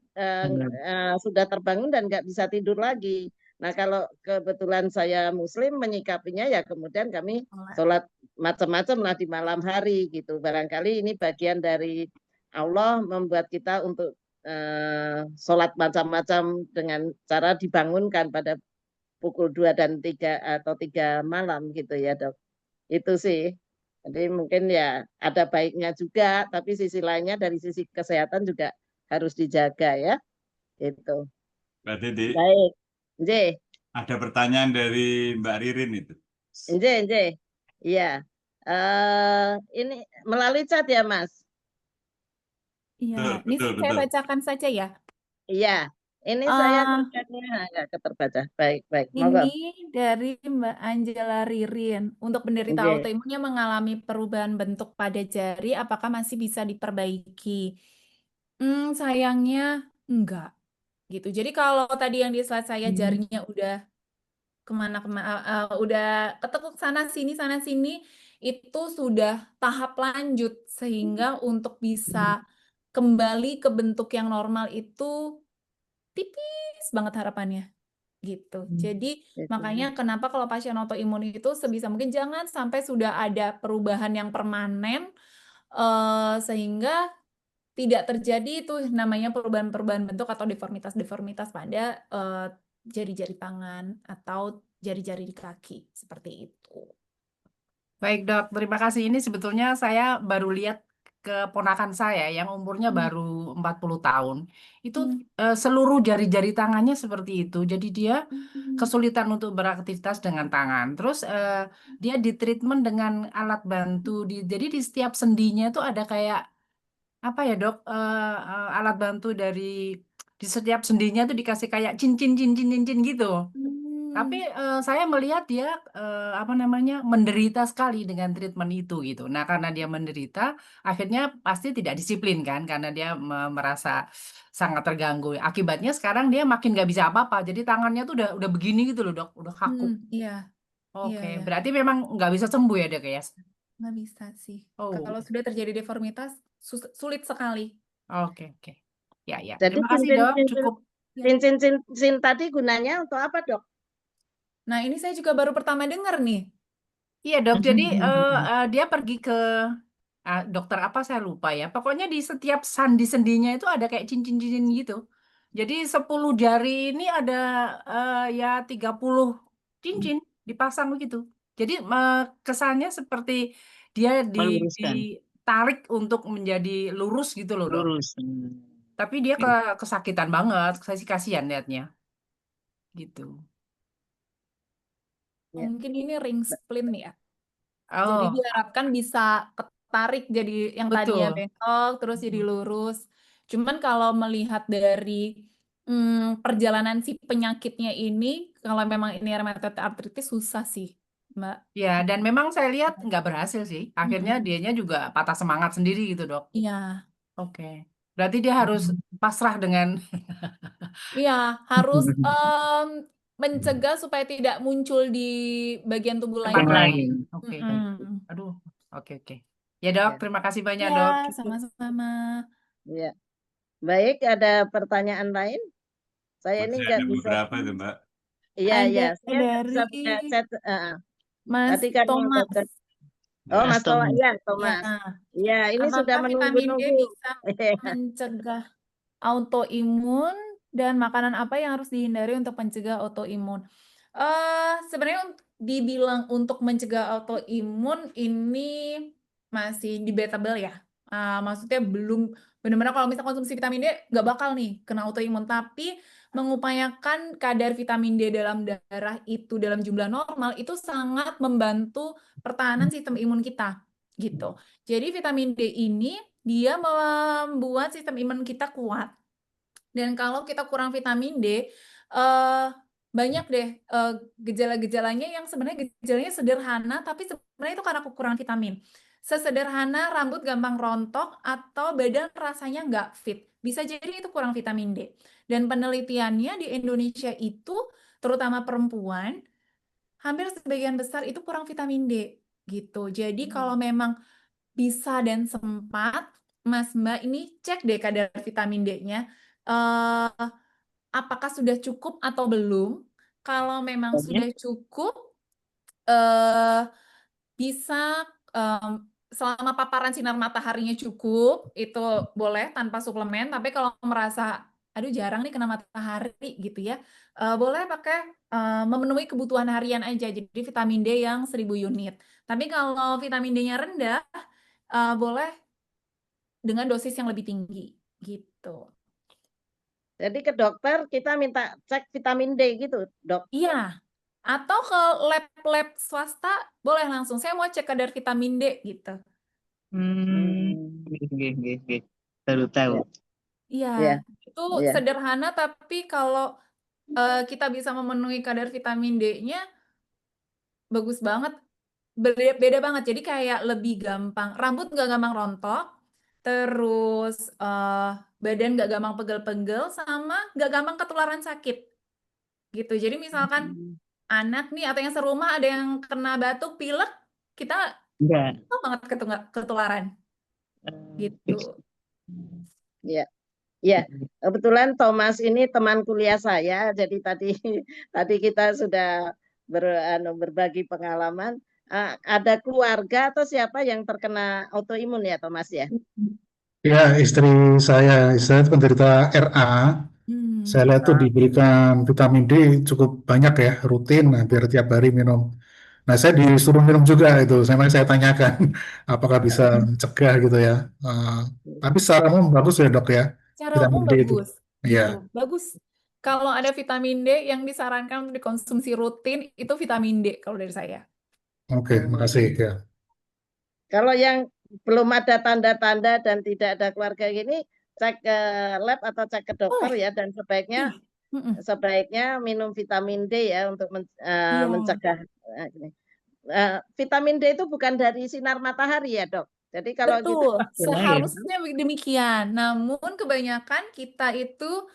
sudah terbangun dan nggak bisa tidur lagi. Nah, kalau kebetulan saya Muslim menyikapinya ya kemudian kami sholat macam-macam lah di malam hari gitu. Barangkali ini bagian dari Allah membuat kita untuk sholat macam-macam dengan cara dibangunkan pada pukul 2 dan 3 atau 3 malam gitu ya dok. Itu sih. Jadi mungkin ya ada baiknya juga, tapi sisi lainnya dari sisi kesehatan juga harus dijaga ya. Itu. Mbak Titi, Baik. Nje, ada pertanyaan dari Mbak Ririn itu. nje. Iya. Ini melalui chat ya Mas? Iya, ini Betul, saya betul. bacakan saja ya. Iya. Ini saya Eh, chatnya nggak terbaca. Baik. Monggo. Ini dari Mbak Angela Ririn. Untuk penderita Nje. autoimun yang mengalami perubahan bentuk pada jari, apakah masih bisa diperbaiki? Sayangnya enggak gitu. Jadi kalau tadi yang di slide saya jarinya udah udah ketekuk sana sini, itu sudah tahap lanjut sehingga untuk bisa kembali ke bentuk yang normal itu tipis banget harapannya gitu. Jadi makanya kenapa kalau pasien autoimun itu sebisa mungkin jangan sampai sudah ada perubahan yang permanen sehingga tidak terjadi itu namanya perubahan-perubahan bentuk atau deformitas-deformitas pada jari-jari tangan atau jari-jari di kaki seperti itu. Baik dok, terima kasih. Ini sebetulnya saya baru lihat keponakan saya yang umurnya baru 40 tahun. Itu seluruh jari-jari tangannya seperti itu. Jadi dia kesulitan untuk beraktivitas dengan tangan. Terus dia ditreatment dengan alat bantu. Jadi di setiap sendinya itu ada kayak apa ya dok? Alat bantu di setiap sendinya itu dikasih kayak cincin gitu. Tapi saya melihat dia apa namanya menderita sekali dengan treatment itu gitu. Nah karena dia menderita, akhirnya pasti tidak disiplin kan, karena dia merasa sangat terganggu. Akibatnya sekarang dia makin nggak bisa apa-apa. Jadi tangannya tuh udah begini gitu loh dok, udah kaku. Iya, Oke, iya. berarti memang nggak bisa sembuh ya dok ya? Nggak bisa sih. Oh, Kalau sudah terjadi deformitas, sulit sekali. oke. Ya. Jadi Terima kasih dok, cukup. cincin tadi gunanya untuk apa dok? Nah ini saya juga baru pertama dengar nih. Iya dok, jadi dia pergi ke dokter apa saya lupa ya. Pokoknya di setiap sendi-sendinya itu ada kayak cincin-cincin gitu. Jadi 10 jari ini ada ya 30 cincin dipasang begitu. Jadi kesannya seperti dia Meluruskan. ditarik untuk menjadi lurus gitu loh dok. Lurus. Tapi dia kesakitan banget. Saya sih kasihan liatnya. Gitu. Mungkin ini ring spleen ya. Oh, Jadi diharapkan bisa ketarik jadi yang tadinya betul. bengkok terus jadi lurus. Cuman kalau melihat dari perjalanan si penyakitnya ini, kalau memang ini rheumatoid arthritis susah sih, Mbak. Ya, dan memang saya lihat nggak berhasil sih. Akhirnya dianya juga patah semangat sendiri gitu, dok. Iya, Oke. Berarti dia harus pasrah dengan iya harus mencegah supaya tidak muncul di bagian tubuh tempat lainnya. lain. Oke. Mm-mm. Aduh, oke. Ya, dok, terima kasih banyak, Iya, dok. sama-sama. Ya. Baik, ada pertanyaan lain? Saya ini Masih nggak ada bisa. beberapa itu Mbak. Iya, Ada saya nggak bisa dari punya chat. Mas Tadi kan yang Thomas. dokter. Oh, Mas Mas Thomas. Thomas. Iya, Ya, Thomas. Iya, ini sudah apakah vitamin D menunggu-nunggu. bisa mencegah autoimun dan makanan apa yang harus dihindari untuk mencegah autoimun? Sebenarnya dibilang untuk mencegah autoimun ini masih debatable ya. Maksudnya belum benar-benar kalau misalnya konsumsi vitamin D nggak bakal nih kena autoimun, tapi mengupayakan kadar vitamin D dalam darah itu dalam jumlah normal itu sangat membantu pertahanan sistem imun kita gitu. Jadi vitamin D ini dia membuat sistem imun kita kuat. Dan kalau kita kurang vitamin D, banyak deh gejala-gejalanya yang sebenarnya gejalanya sederhana, tapi sebenarnya itu karena kekurangan vitamin. Sesederhana rambut gampang rontok atau badan rasanya nggak fit. Bisa jadi itu kurang vitamin D. Dan penelitiannya di Indonesia itu, terutama perempuan, hampir sebagian besar itu kurang vitamin D gitu. Jadi kalau memang bisa dan sempat, Mas Mbak ini cek deh kadar vitamin D-nya. Apakah sudah cukup atau belum? Kalau memang sudah cukup, bisa selama paparan sinar mataharinya cukup, itu boleh tanpa suplemen. Tapi kalau merasa, aduh jarang nih kena matahari gitu ya, boleh pakai memenuhi kebutuhan harian aja. Jadi vitamin D yang 1000 unit. Tapi kalau vitamin D-nya rendah, boleh dengan dosis yang lebih tinggi gitu. Jadi ke dokter kita minta cek vitamin D gitu, Dok. Iya. Atau ke lab-lab swasta boleh langsung. Saya mau cek kadar vitamin D gitu. Oke. Baru tahu. Ya, Iya, itu ya. sederhana tapi kalau kita bisa memenuhi kadar vitamin D-nya bagus banget. Beda banget. Jadi kayak lebih gampang. Rambut nggak gampang rontok, terus badan nggak gampang pegel-pegel, sama nggak gampang ketularan sakit. Gitu. Jadi misalkan anak nih atau yang serumah ada yang kena batuk, pilek, kita Enggak. gampang banget ketularan. Gitu. Ya. Ya, kebetulan Thomas ini teman kuliah saya, jadi tadi kita sudah berbagi pengalaman. Ada keluarga atau siapa yang terkena autoimun ya, Thomas ya? Ya, istri saya itu penderita RA. Saya lihat tuh diberikan vitamin D cukup banyak ya, rutin, hampir tiap hari minum. Nah, saya disuruh minum juga itu. Saya tanyakan apakah bisa mencegah gitu ya. Tapi secara umum bagus ya dok ya, Secara umum vitamin D itu. bagus. Iya. Gitu. Bagus. Kalau ada vitamin D yang disarankan untuk dikonsumsi rutin, itu vitamin D kalau dari saya. Oke, makasih ya. Kalau yang belum ada tanda-tanda dan tidak ada keluarga gini, cek ke lab atau cek ke dokter ya, dan sebaiknya minum vitamin D ya untuk mencegah. Vitamin D itu bukan dari sinar matahari ya dok. Jadi kalau Betul, kita seharusnya demikian. Namun kebanyakan kita itu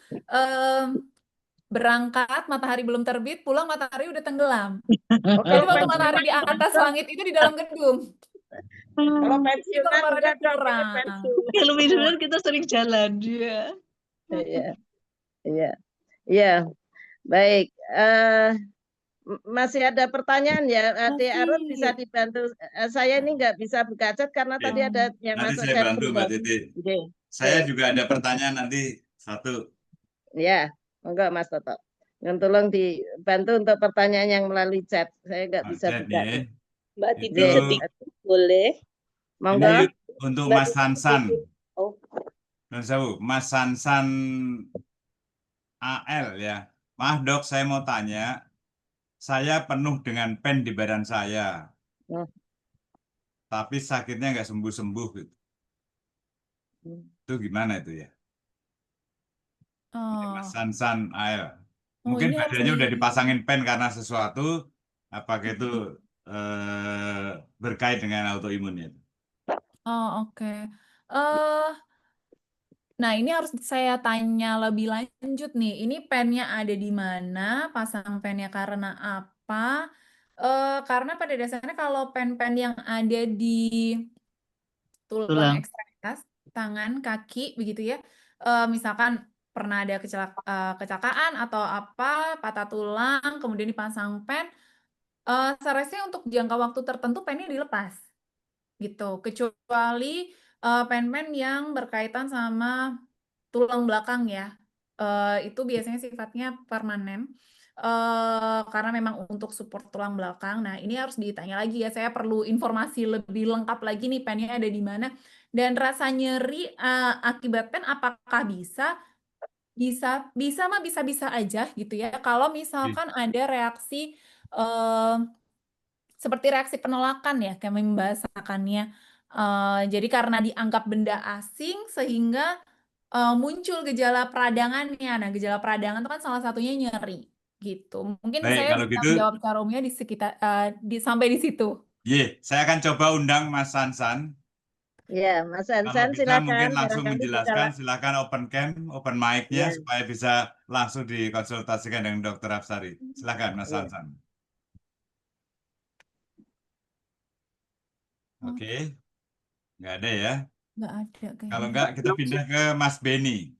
berangkat matahari belum terbit, pulang matahari udah tenggelam. Jadi waktu matahari di atas langit itu di dalam gedung. Kalau pensiunan Paparannya enggak dok, ini kurang. pensiun. Kalau pensiunan kita sering jalan ya. Iya. Baik. Masih ada pertanyaan ya, Adik Arut bisa dibantu. Saya ini nggak bisa buka chat karena tadi ada yang Nanti masuk saya chat bantu Mbak pribadi. Titi. Saya juga ada pertanyaan nanti satu. Ya, monggo Mas Toto. Yang tolong dibantu untuk pertanyaan yang melalui chat. Saya nggak bisa buka. Ya. Mbak Titi sedikit boleh? Monggo. Ini untuk Mbak Mas Sansan. Oh. Mas Sansan AL ya. Maaf dok, saya mau tanya. Saya penuh dengan pen di badan saya. Tapi sakitnya nggak sembuh-sembuh gitu. Itu gimana itu ya? Mas Sansan AL. Mungkin badannya udah dipasangin pen karena sesuatu. Apakah itu berkait dengan autoimun itu? Oke. Nah, ini harus saya tanya lebih lanjut nih. Ini pennya ada di mana? Pasang pennya karena apa? Karena pada dasarnya kalau pen-pen yang ada di tulang ekstremitas, tangan, kaki, begitu ya. Misalkan pernah ada kecelakaan atau apa, patah tulang, kemudian dipasang pen, seharusnya untuk jangka waktu tertentu pennya dilepas. Gitu. Kecuali pen-pen yang berkaitan sama tulang belakang ya. Itu biasanya sifatnya permanen. Karena memang untuk support tulang belakang. Nah, ini harus ditanya lagi ya. Saya perlu informasi lebih lengkap lagi nih pennya ada di mana. Dan rasa nyeri akibat pen apakah bisa? Bisa aja gitu ya. Kalau misalkan ada reaksi seperti reaksi penolakan ya, kami membahasakannya. Jadi karena dianggap benda asing sehingga muncul gejala peradangannya. Nah, gejala peradangan itu kan salah satunya nyeri gitu. Mungkin Baik, saya kalau bisa gitu, menjawab secara umumnya di sekitar sampai di situ. saya akan coba undang Mas Sansan. Ya, Mas Kalau Sansan bisa silakan. mungkin langsung Barangkali menjelaskan, silakan open cam, open mic-nya supaya bisa langsung dikonsultasikan dengan Dr. Apsari. Silakan Mas Sansan. Oke. Nggak ada ya? Nggak ada kayaknya. Kalau nggak, kita pindah ke Mas Beni.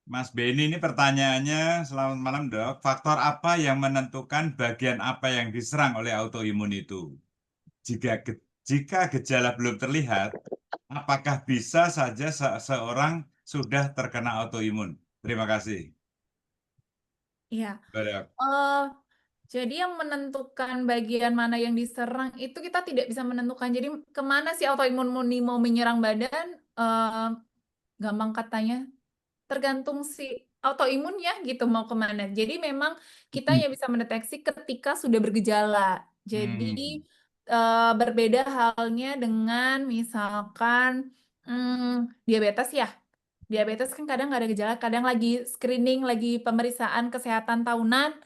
Mas Beni ini pertanyaannya, selamat malam dok. Faktor apa yang menentukan bagian apa yang diserang oleh autoimun itu? jika gejala belum terlihat, apakah bisa saja seorang sudah terkena autoimun? Terima kasih. Iya. Baik. Jadi yang menentukan bagian mana yang diserang itu kita tidak bisa menentukan. Jadi kemana si autoimun ini mau menyerang badan, gampang katanya, tergantung si autoimunnya gitu mau kemana. Jadi memang kita yang bisa mendeteksi ketika sudah bergejala. Jadi berbeda halnya dengan misalkan diabetes ya. Diabetes kan kadang nggak ada gejala, kadang lagi screening, lagi pemeriksaan kesehatan tahunan,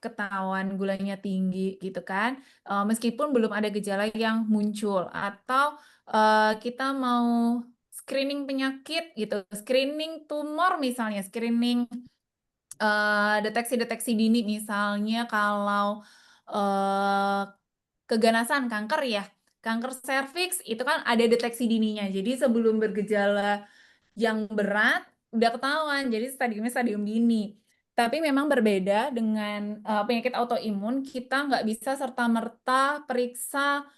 ketahuan gulanya tinggi gitu kan. Meskipun belum ada gejala yang muncul. Atau kita mau screening penyakit gitu, screening tumor misalnya, screening deteksi-deteksi dini misalnya kalau keganasan kanker ya, kanker serviks itu kan ada deteksi dininya. Jadi sebelum bergejala yang berat udah ketahuan, jadi stadiumnya stadium dini. Tapi memang berbeda dengan penyakit autoimun, kita nggak bisa serta-merta periksa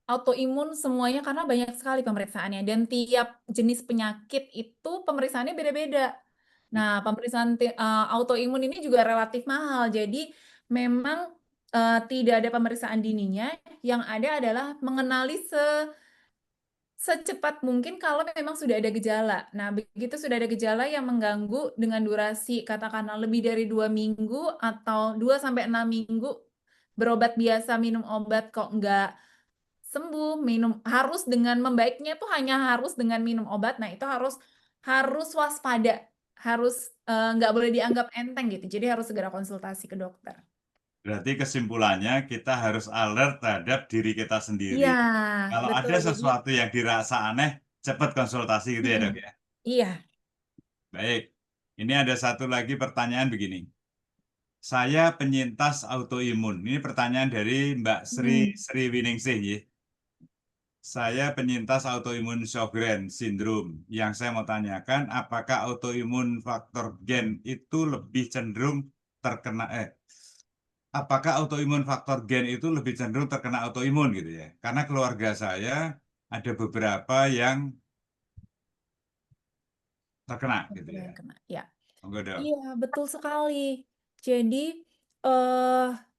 autoimun semuanya karena banyak sekali pemeriksaannya dan tiap jenis penyakit itu pemeriksaannya beda-beda. Nah, pemeriksaan autoimun ini juga relatif mahal. Jadi memang tidak ada pemeriksaan dininya, yang ada adalah mengenali secepat mungkin kalau memang sudah ada gejala. Nah, begitu sudah ada gejala yang mengganggu dengan durasi katakanlah lebih dari 2 minggu atau 2-6 minggu berobat biasa, minum obat kok nggak sembuh, harus dengan membaiknya tuh hanya harus dengan minum obat. Nah, itu harus waspada, harus nggak boleh dianggap enteng gitu. Jadi harus segera konsultasi ke dokter. Berarti kesimpulannya kita harus alert terhadap diri kita sendiri. Iya, Kalau betul. ada sesuatu yang dirasa aneh, cepat konsultasi gitu ya dok ya. Iya. Baik, ini ada satu lagi pertanyaan begini. Saya penyintas autoimun. Ini pertanyaan dari Mbak Sri Winingsih. Ya. Saya penyintas autoimun Sjogren syndrome. Yang saya mau tanyakan, apakah autoimun faktor gen itu lebih cenderung terkena apakah autoimun faktor gen itu lebih cenderung terkena autoimun gitu ya? Karena keluarga saya ada beberapa yang terkena gitu ya. Ya. Monggo, Dok. Iya, betul sekali. Jadi,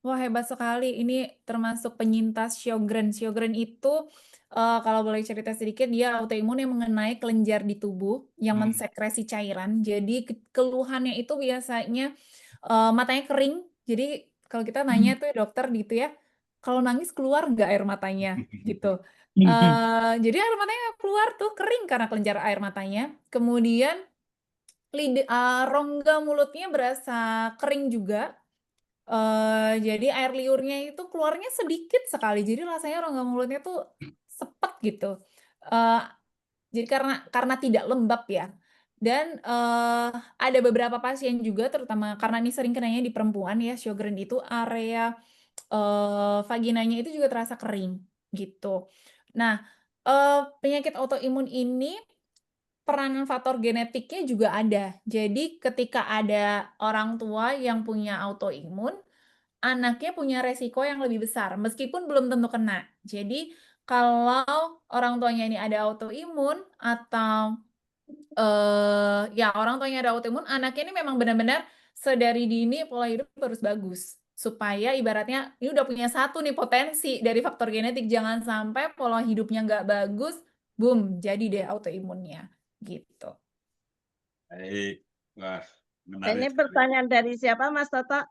wah hebat sekali. Ini termasuk penyintas Sjogren. Sjogren itu, kalau boleh cerita sedikit, dia autoimun yang mengenai kelenjar di tubuh yang mensekresi cairan. Jadi keluhannya itu biasanya matanya kering. Jadi kalau kita nanya tuh dokter gitu ya, kalau nangis keluar nggak air matanya gitu. Jadi air matanya keluar tuh kering karena kelenjar air matanya. Kemudian rongga mulutnya berasa kering juga. Jadi air liurnya itu keluarnya sedikit sekali. Jadi rasanya rongga mulutnya tuh sepet gitu. Jadi karena tidak lembab ya. Dan ada beberapa pasien juga, terutama karena ini sering kenanya di perempuan ya, Sjogren itu area vaginanya itu juga terasa kering gitu. Nah, penyakit autoimun ini peranan faktor genetiknya juga ada. Jadi ketika ada orang tua yang punya autoimun, anaknya punya resiko yang lebih besar meskipun belum tentu kena. Jadi kalau orang tuanya ini ada autoimun atau ya orang tuanya ada autoimun, anaknya ini memang benar-benar sedari dini pola hidup harus bagus. Supaya ibaratnya ini udah punya satu nih potensi dari faktor genetik, jangan sampai pola hidupnya nggak bagus, boom, jadi deh autoimunnya gitu. Baik, wah Ini menarik. pertanyaan dari siapa, Mas Toto?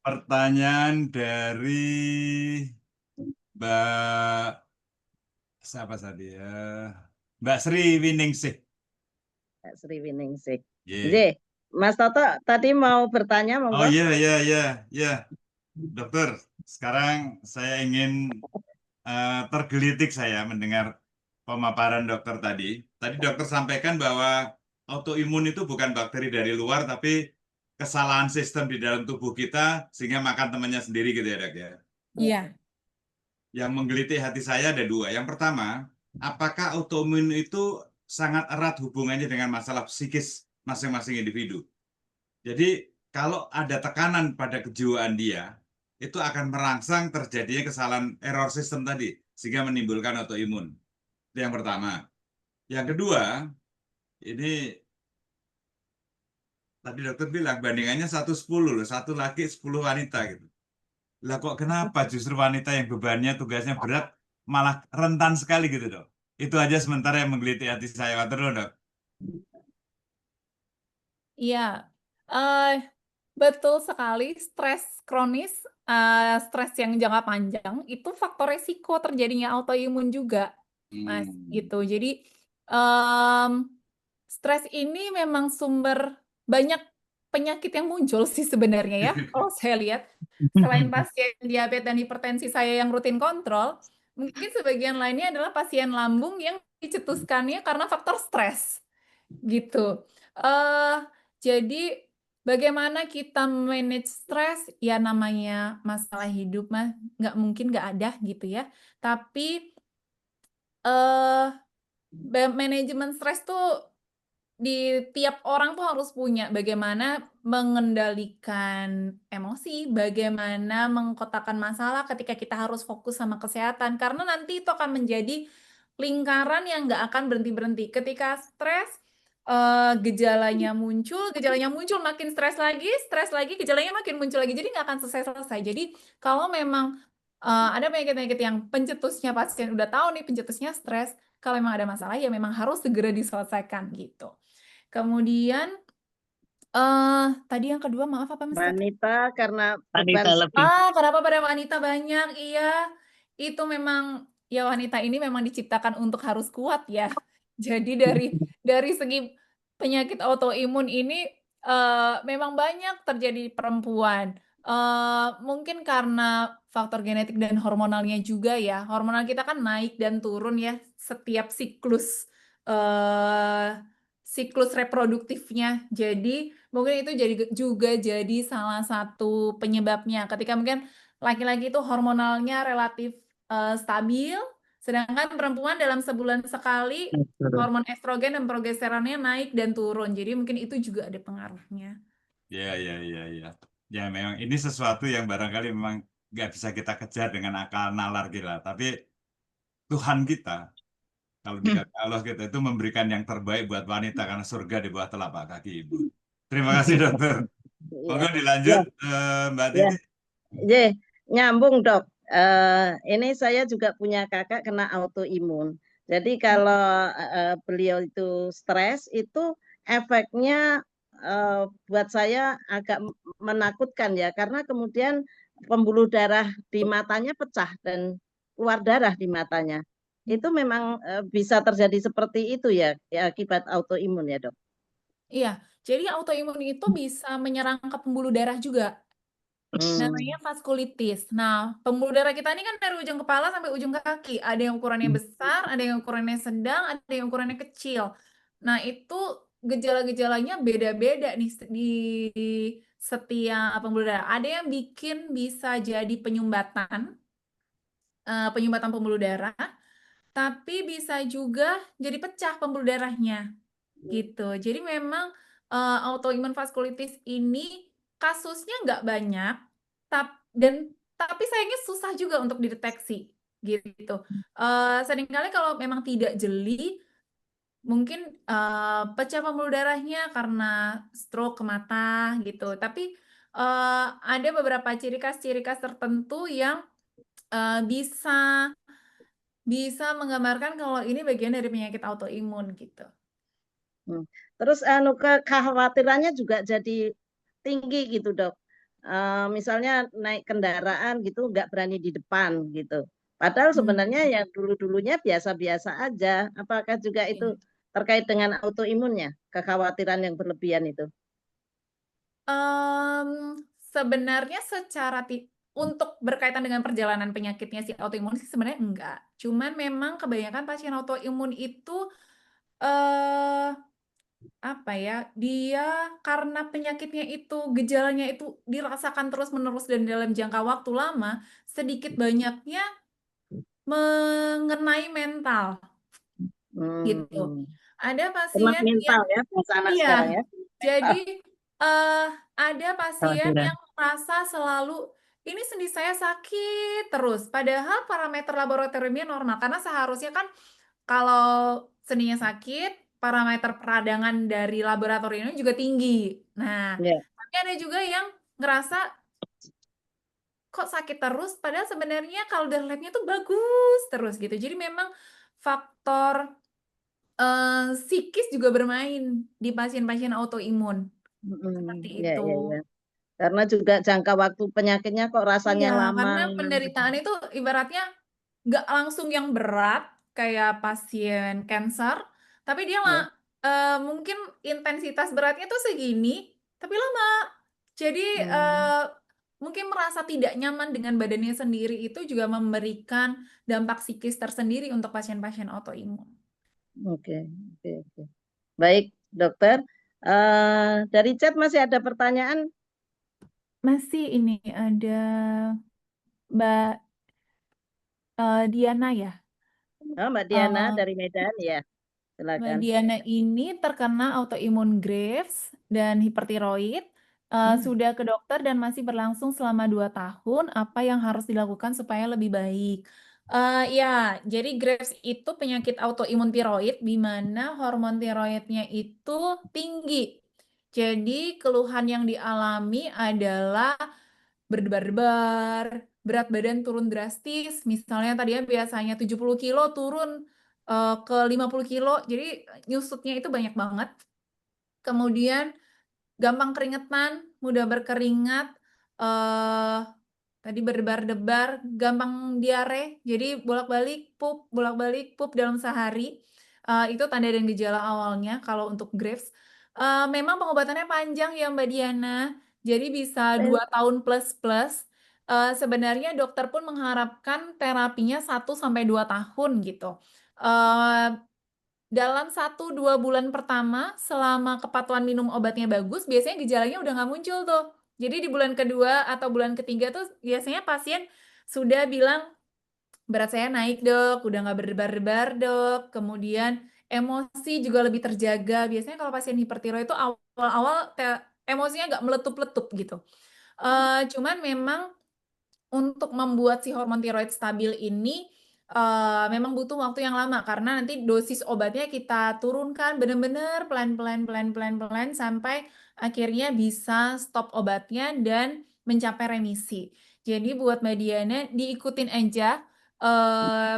Pertanyaan dari Mbak siapa tadi ya? Mbak Sri Winingsih. Mbak Sri Winingsih. Yeah. Mas Toto tadi mau bertanya, monggo. Oh iya. Dokter, sekarang saya ingin tergelitik saya mendengar pemaparan dokter tadi. Tadi dokter sampaikan bahwa autoimun itu bukan bakteri dari luar, tapi kesalahan sistem di dalam tubuh kita sehingga makan temannya sendiri gitu ya dok ya? Iya. Yang menggelitik hati saya ada dua. Yang pertama, apakah autoimun itu sangat erat hubungannya dengan masalah psikis masing-masing individu? Jadi kalau ada tekanan pada kejiwaan dia, itu akan merangsang terjadinya kesalahan error sistem tadi, sehingga menimbulkan autoimun. Itu yang pertama. Yang kedua, ini tadi dokter bilang bandingannya 1:10 loh, 1 laki 10 wanita gitu. Lah kok kenapa justru wanita yang bebannya tugasnya berat malah rentan sekali gitu dok? Itu aja sementara yang menggelitik hati saya. Terus dok. Iya, betul sekali. Stres kronis, stres yang jangka panjang itu faktor resiko terjadinya autoimun juga, Mas. Gitu. Jadi stres ini memang sumber banyak penyakit yang muncul sih sebenarnya ya. Kalau saya lihat, selain pasien diabetes dan hipertensi saya yang rutin kontrol, mungkin sebagian lainnya adalah pasien lambung yang dicetuskannya karena faktor stres, gitu. Jadi bagaimana kita manage stres? Ya namanya masalah hidup mah nggak mungkin nggak ada gitu ya. Tapi manajemen stres tuh di tiap orang tuh harus punya bagaimana mengendalikan emosi, bagaimana mengkotakkan masalah ketika kita harus fokus sama kesehatan. Karena nanti itu akan menjadi lingkaran yang nggak akan berhenti-berhenti. Ketika stres, gejalanya muncul, makin stres lagi, gejalanya makin muncul lagi. Jadi nggak akan selesai-selesai. Jadi kalau memang ada penyakit-penyakit yang pencetusnya pasien udah tahu nih pencetusnya stres, kalau memang ada masalah ya memang harus segera diselesaikan gitu. Kemudian tadi yang kedua maaf apa Mas? Wanita karena Wanita beban lebih. Kenapa pada wanita banyak? Iya, itu memang ya wanita ini memang diciptakan untuk harus kuat ya. Jadi dari segi penyakit autoimun ini memang banyak terjadi di perempuan. Mungkin karena faktor genetik dan hormonalnya juga ya. Hormonal kita kan naik dan turun ya setiap siklus reproduktifnya. Jadi mungkin itu juga jadi salah satu penyebabnya. Ketika mungkin laki-laki itu hormonalnya relatif stabil, sedangkan perempuan dalam sebulan sekali hormon estrogen dan progesteronnya naik dan turun. Jadi mungkin itu juga ada pengaruhnya. Ya. Ya memang ini sesuatu yang barangkali memang nggak bisa kita kejar dengan akal nalar kita. Tapi Tuhan kita, kalau dikatakan Allah kita itu memberikan yang terbaik buat wanita karena surga di bawah telapak kaki ibu. Terima kasih dokter. Monggo dilanjut Mbak Titi. Nyambung dok. Ini saya juga punya kakak kena autoimun. Jadi kalau beliau itu stres itu efeknya buat saya agak menakutkan ya karena kemudian pembuluh darah di matanya pecah dan keluar darah di matanya. Itu memang bisa terjadi seperti itu ya akibat autoimun ya dok. Iya, jadi autoimun itu bisa menyerang ke pembuluh darah juga. Namanya vaskulitis. Nah, pembuluh darah kita ini kan dari ujung kepala sampai ujung kaki. Ada yang ukurannya besar, ada yang ukurannya sedang, ada yang ukurannya kecil. Nah, itu gejala-gejalanya beda-beda nih di setiap pembuluh darah. Ada yang bikin bisa jadi penyumbatan pembuluh darah, tapi bisa juga jadi pecah pembuluh darahnya. Gitu. Jadi memang autoimun vaskulitis ini kasusnya nggak banyak, tapi sayangnya susah juga untuk dideteksi gitu. Seringkali kalau memang tidak jeli, mungkin pecah pembuluh darahnya karena stroke ke mata gitu. Tapi ada beberapa ciri khas tertentu yang bisa menggambarkan kalau ini bagian dari penyakit autoimun gitu. Terus kekhawatirannya juga jadi tinggi gitu dok. Misalnya naik kendaraan gitu nggak berani di depan gitu. Padahal sebenarnya ya dulunya biasa-biasa aja. Apakah juga itu terkait dengan autoimunnya, kekhawatiran yang berlebihan itu? Sebenarnya untuk berkaitan dengan perjalanan penyakitnya si autoimun sih sebenarnya enggak. Cuman memang kebanyakan pasien autoimun itu apa ya, dia karena penyakitnya itu gejalanya itu dirasakan terus-menerus dan dalam jangka waktu lama, sedikit banyaknya mengenai mental gitu. Ada pasien mental yang ya bahasa anak sekarang ya. jadi ada pasien yang merasa selalu ini sendi saya sakit terus. Padahal parameter laboratoriumnya normal. Karena seharusnya kan kalau sendinya sakit, parameter peradangan dari laboratoriumnya juga tinggi. Nah, Ya. tapi ada juga yang ngerasa kok sakit terus, padahal sebenarnya kalau dari labnya tuh bagus terus gitu. Jadi memang faktor psikis juga bermain di pasien-pasien autoimun. Seperti Ya, itu. ya, ya. Karena juga jangka waktu penyakitnya kok rasanya Iya, lama. karena penderitaan itu ibaratnya nggak langsung yang berat kayak pasien cancer, tapi dia Ya. mungkin intensitas beratnya tuh segini, tapi lama. Jadi mungkin merasa tidak nyaman dengan badannya sendiri itu juga memberikan dampak psikis tersendiri untuk pasien-pasien autoimun. Oke, oke, oke. Baik, dokter. Dari chat masih ada pertanyaan? Masih ini ada Mbak Diana ya. Oh, Mbak Diana Eh, dari Medan ya. Mbak Silakan. Diana ini terkena autoimun Graves dan hipertiroid. Sudah ke dokter dan masih berlangsung selama 2 tahun. Apa yang harus dilakukan supaya lebih baik? Ya, jadi Graves itu penyakit autoimun tiroid di mana hormon tiroidnya itu tinggi. Jadi keluhan yang dialami adalah berdebar-debar, berat badan turun drastis. Misalnya tadinya biasanya 70 kilo turun ke 50 kilo, jadi nyusutnya itu banyak banget. Kemudian gampang keringetan, mudah berkeringat, tadi berdebar-debar, gampang diare, jadi bolak-balik pup dalam sehari. Itu tanda dan gejala awalnya kalau untuk Graves. Memang pengobatannya panjang ya Mbak Diana, jadi bisa 2 tahun plus. Sebenarnya dokter pun mengharapkan terapinya 1-2 tahun gitu. Dalam 1-2 bulan pertama, selama kepatuhan minum obatnya bagus, biasanya gejalanya udah nggak muncul tuh. Jadi di bulan kedua atau bulan ketiga tuh biasanya pasien sudah bilang, berat saya naik dok, udah nggak berdebar-debar dok, kemudian emosi juga lebih terjaga. Biasanya kalau pasien hipertiroid itu awal-awal emosinya nggak meletup-letup gitu. Cuman memang untuk membuat si hormon tiroid stabil ini memang butuh waktu yang lama karena nanti dosis obatnya kita turunkan benar-benar pelan-pelan sampai akhirnya bisa stop obatnya dan mencapai remisi. Jadi buat Mbak Diana diikutin aja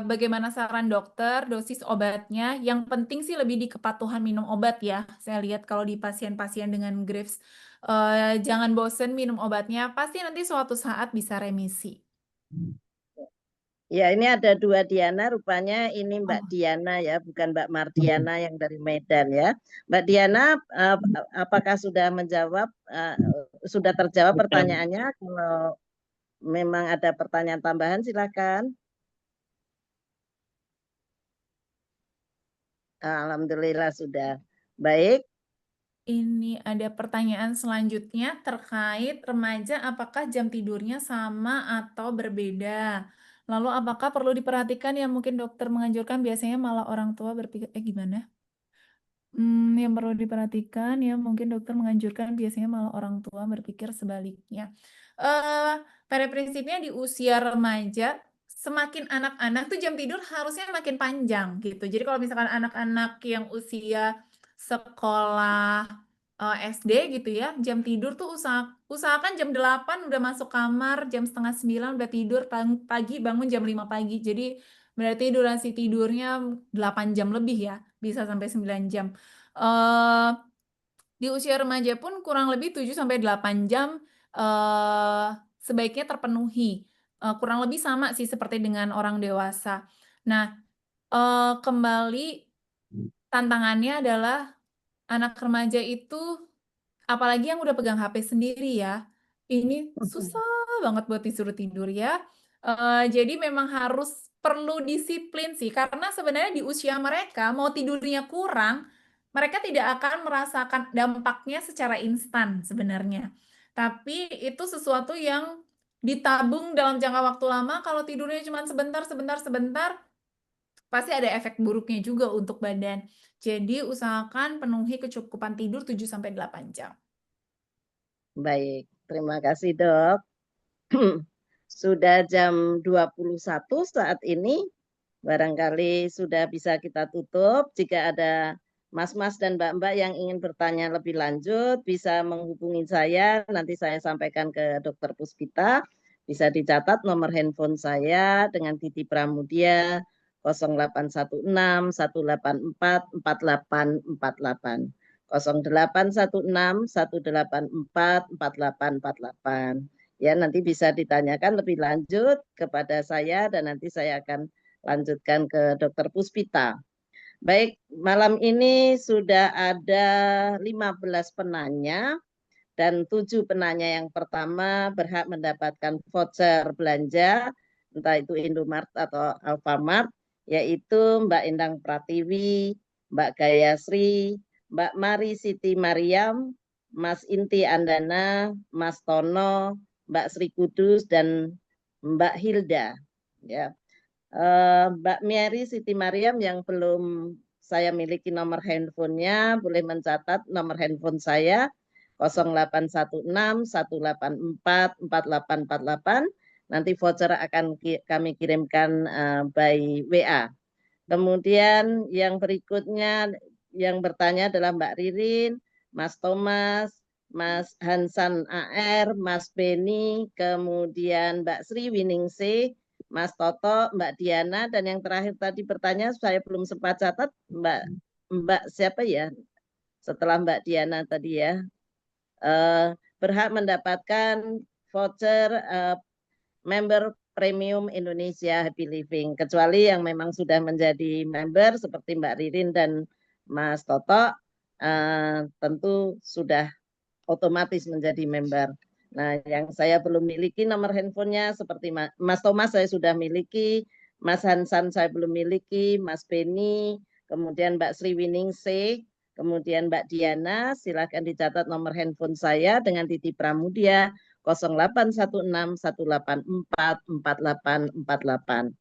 bagaimana saran dokter, dosis obatnya. Yang penting sih lebih di kepatuhan minum obat ya. Saya lihat kalau di pasien-pasien dengan Graves jangan bosen minum obatnya, pasti nanti suatu saat bisa remisi. Ya, ini ada 2 Diana, rupanya ini Mbak Diana ya, bukan Mbak Mardiana yang dari Medan ya. Mbak Diana, apakah sudah sudah terjawab pertanyaannya? Kalau memang ada pertanyaan tambahan, silakan. Alhamdulillah sudah. Baik. Ini ada pertanyaan selanjutnya terkait remaja, apakah jam tidurnya sama atau berbeda? Lalu apakah perlu diperhatikan yang mungkin dokter menganjurkan biasanya malah orang tua berpikir, gimana? Yang perlu diperhatikan ya mungkin dokter menganjurkan biasanya malah orang tua berpikir sebaliknya. Pada prinsipnya di usia remaja, semakin anak-anak tuh jam tidur harusnya makin panjang gitu. Jadi kalau misalkan anak-anak yang usia sekolah SD gitu ya, jam tidur tuh usahakan jam 8 udah masuk kamar, jam 8:30 udah tidur, pagi bangun jam 5 pagi. Jadi berarti durasi tidurnya 8 jam lebih ya, bisa sampai 9 jam. Di usia remaja pun kurang lebih 7-8 jam sebaiknya terpenuhi. Kurang lebih sama sih seperti dengan orang dewasa. Nah, kembali tantangannya adalah anak remaja itu, apalagi yang udah pegang HP sendiri ya, ini susah banget buat disuruh tidur ya. Jadi memang harus perlu disiplin sih, karena sebenarnya di usia mereka mau tidurnya kurang, mereka tidak akan merasakan dampaknya secara instan sebenarnya. Tapi itu sesuatu yang ditabung dalam jangka waktu lama, kalau tidurnya cuma sebentar, pasti ada efek buruknya juga untuk badan. Jadi usahakan penuhi kecukupan tidur 7-8 jam. Baik, terima kasih dok. Sudah jam 21 saat ini. Barangkali sudah bisa kita tutup. Jika ada mas-mas dan mbak-mbak yang ingin bertanya lebih lanjut, bisa menghubungi saya. Nanti saya sampaikan ke Dr. Puspita. Bisa dicatat nomor handphone saya dengan Titi Pramudia 0816 184 4848. 0816 184 4848. Ya, nanti bisa ditanyakan lebih lanjut kepada saya dan nanti saya akan lanjutkan ke Dr. Puspita. Baik, malam ini sudah ada 15 penanya dan 7 penanya yang pertama berhak mendapatkan voucher belanja, entah itu Indomart atau Alfamart, yaitu Mbak Endang Pratiwi, Mbak Gayasri, Mbak Mari Siti Mariam, Mas Inti Andana, Mas Tono, Mbak Sri Kudus, dan Mbak Hilda. Ya. Mbak Mary Siti Mariam yang belum saya miliki nomor handphonenya, boleh mencatat nomor handphone saya 0816 184 4848. Nanti voucher akan kami kirimkan by WA. Kemudian yang berikutnya yang bertanya adalah Mbak Ririn, Mas Thomas, Mas Hansan AR, Mas Beni, kemudian Mbak Sri Winingsih, Mas Toto, Mbak Diana, dan yang terakhir tadi bertanya saya belum sempat catat, Mbak siapa ya? Setelah Mbak Diana tadi ya, berhak mendapatkan voucher member Premium Indonesia Happy Living, kecuali yang memang sudah menjadi member seperti Mbak Ririn dan Mas Toto, tentu sudah otomatis menjadi member. Nah, yang saya belum miliki nomor handphonenya seperti Mas Thomas saya sudah miliki, Mas Hansan saya belum miliki, Mas Beni, kemudian Mbak Sri Winingsih, kemudian Mbak Diana, silakan dicatat nomor handphone saya dengan Titi Pramudia 0816 184 4848.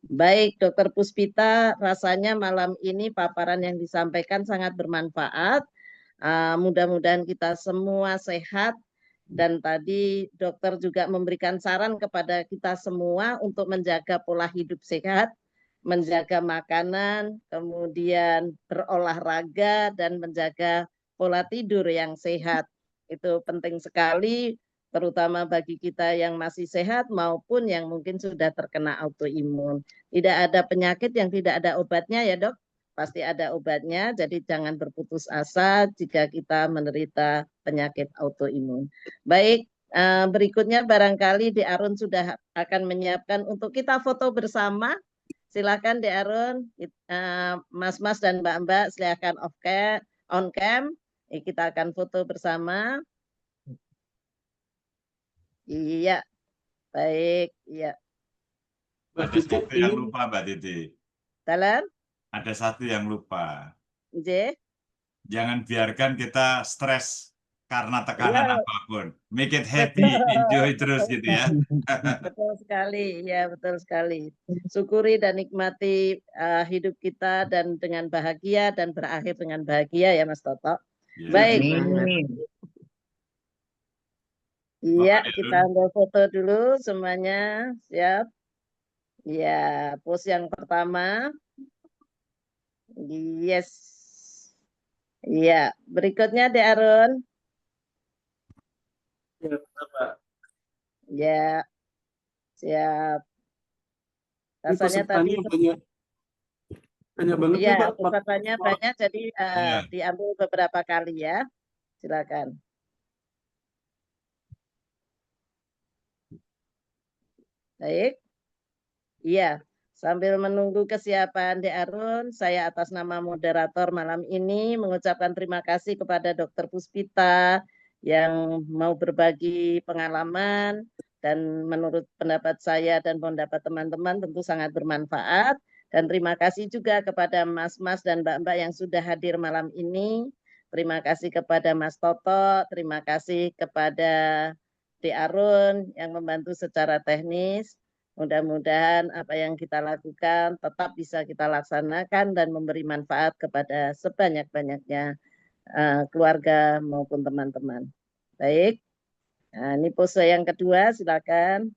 Baik, Dr. Puspita, rasanya malam ini paparan yang disampaikan sangat bermanfaat. Mudah-mudahan kita semua sehat dan tadi dokter juga memberikan saran kepada kita semua untuk menjaga pola hidup sehat, menjaga makanan, kemudian berolahraga dan menjaga pola tidur yang sehat. Itu penting sekali terutama bagi kita yang masih sehat maupun yang mungkin sudah terkena autoimun. Tidak ada penyakit yang tidak ada obatnya ya, Dok. Pasti ada obatnya, jadi jangan berputus asa jika kita menderita penyakit autoimun. Baik, berikutnya barangkali De Arun sudah akan menyiapkan untuk kita foto bersama. Silakan De Arun, Mas-mas dan Mbak-mbak silakan on cam. Kita akan foto bersama. Iya, baik, iya. Ada satu yang lupa Mbak Titi. Dalam? Ada satu yang lupa. J. Jangan biarkan kita stres karena tekanan Ya. apapun. Make it happy, enjoy terus gitu ya. Betul sekali, ya betul sekali. Syukuri dan nikmati hidup kita dan dengan bahagia dan berakhir dengan bahagia ya Mas Toto. Ya. Baik. Amin. Iya, kita ambil foto dulu semuanya. Siap. Ya, pose yang pertama. Yes. Iya, berikutnya De Arun. Ya, Pak. Ya. Siap. Rasanya tadi banyak banget ya, ya, Pak. pesertanya banyak jadi diambil beberapa kali ya. Silakan. Baik. Iya, sambil menunggu kesiapan De Arun, saya atas nama moderator malam ini mengucapkan terima kasih kepada Dr. Puspita yang mau berbagi pengalaman dan menurut pendapat saya dan pendapat teman-teman tentu sangat bermanfaat. Dan terima kasih juga kepada mas-mas dan mbak-mbak yang sudah hadir malam ini. Terima kasih kepada Mas Toto, terima kasih kepada De Arun yang membantu secara teknis. Mudah-mudahan apa yang kita lakukan tetap bisa kita laksanakan dan memberi manfaat kepada sebanyak-banyaknya keluarga maupun teman-teman. Baik, nah, ini pose yang kedua, silakan.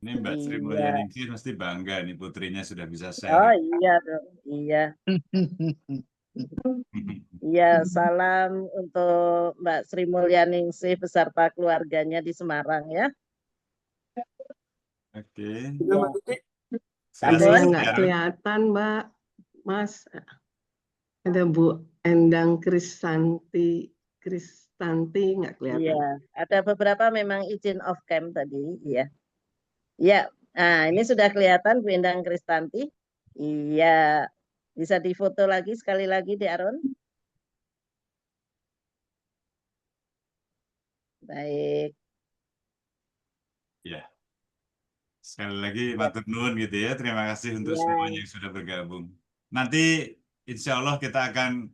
Ini Mbak Sri Iya. Mulyaningsih mesti bangga nih putrinya sudah bisa Oh sharing. iya dong. Iya. Iya, salam untuk Mbak Sri Mulyaningsih beserta keluarganya di Semarang ya. Oke. Juga Mbak Titi. Ada Sampun. yang nggak kelihatan, Mbak. Mas, ada Bu Endang Kristanti nggak kelihatan. Iya, ada beberapa memang izin off cam tadi. Iya. Iya. Nah, ini sudah kelihatan Bu Endang Kristanti. Iya. Bisa difoto lagi sekali lagi di Aron. Baik. Ya. Sekali lagi matur nuwun gitu ya. Terima kasih untuk Ya. semuanya yang sudah bergabung. Nanti insya Allah kita akan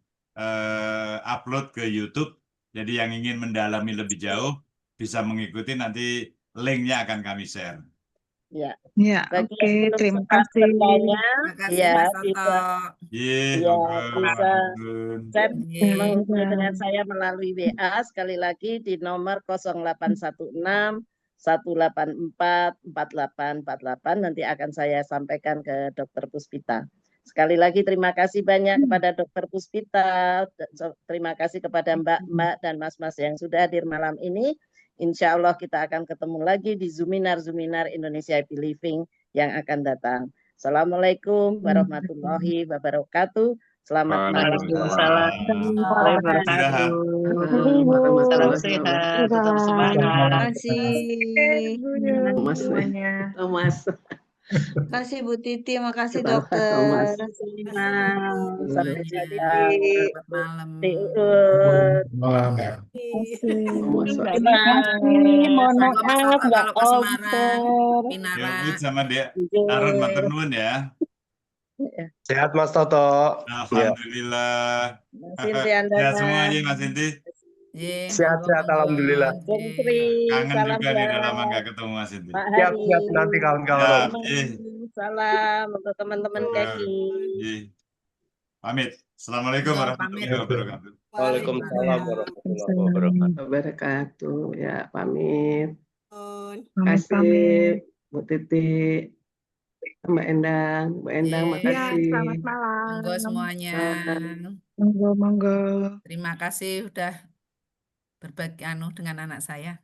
upload ke YouTube. Jadi yang ingin mendalami lebih jauh bisa mengikuti, nanti linknya akan kami share. Ya. Ya, Bagi oke, yang belum terima sempat kasih. bertanya, Terima kasih ya Mas bisa, Toto. Iya, ya bisa chat Iya. menghubungi dengan saya melalui WA sekali lagi di nomor 0816 184 4848. Nanti akan saya sampaikan ke Dr. Puspita. Sekali lagi terima kasih banyak kepada Dr. Puspita, terima kasih kepada Mbak-mbak dan mas-mas yang sudah hadir malam ini. Insya Allah kita akan ketemu lagi di Zuminar Indonesia Happy Living yang akan datang. Assalamualaikum warahmatullahi wabarakatuh. Selamat malam. Waalaikumsalam warahmatullahi wabarakatuh. Salam sehat, tetap Terima semangat. kasih Mas, semuanya. Mas. Terima kasih Bu Titi, makasih Mas. dokter. Sampai Bu jumpa. Titi. Selamat malam. Malam ya. Mas. Terima kasih. Mohon Monggo Mas maaf Toto nggak kalau ke Semarang, over. Pinara. Yuk, sama dia. Aron matur nuwun ya. Sehat Mas Toto. Alhamdulillah. Mas Inti Anda. Ya semuanya Mas Inti. Iya, Sehat-sehat monggo, alhamdulillah. monggo. Bung Sri, Kangen salam juga nih udah lama ya. nggak ketemu Mas Inti. Pak Siap Hari. nanti kawan-kawan. Ya, Salam untuk teman-teman Keki. Pamit. Assalamualaikum Monggo, warahmatullahi pamit. wabarakatuh. Waalaikumsalam warahmatullahi wabarakatuh. Wabarakatuh. Ya, pamit. Pamit, Kasih Bu Titi, Mbak Endang. Bu Endang, Iya. makasih. selamat malam. Monggo semuanya. Monggo, monggo. Terima kasih udah berbagi dengan anak saya.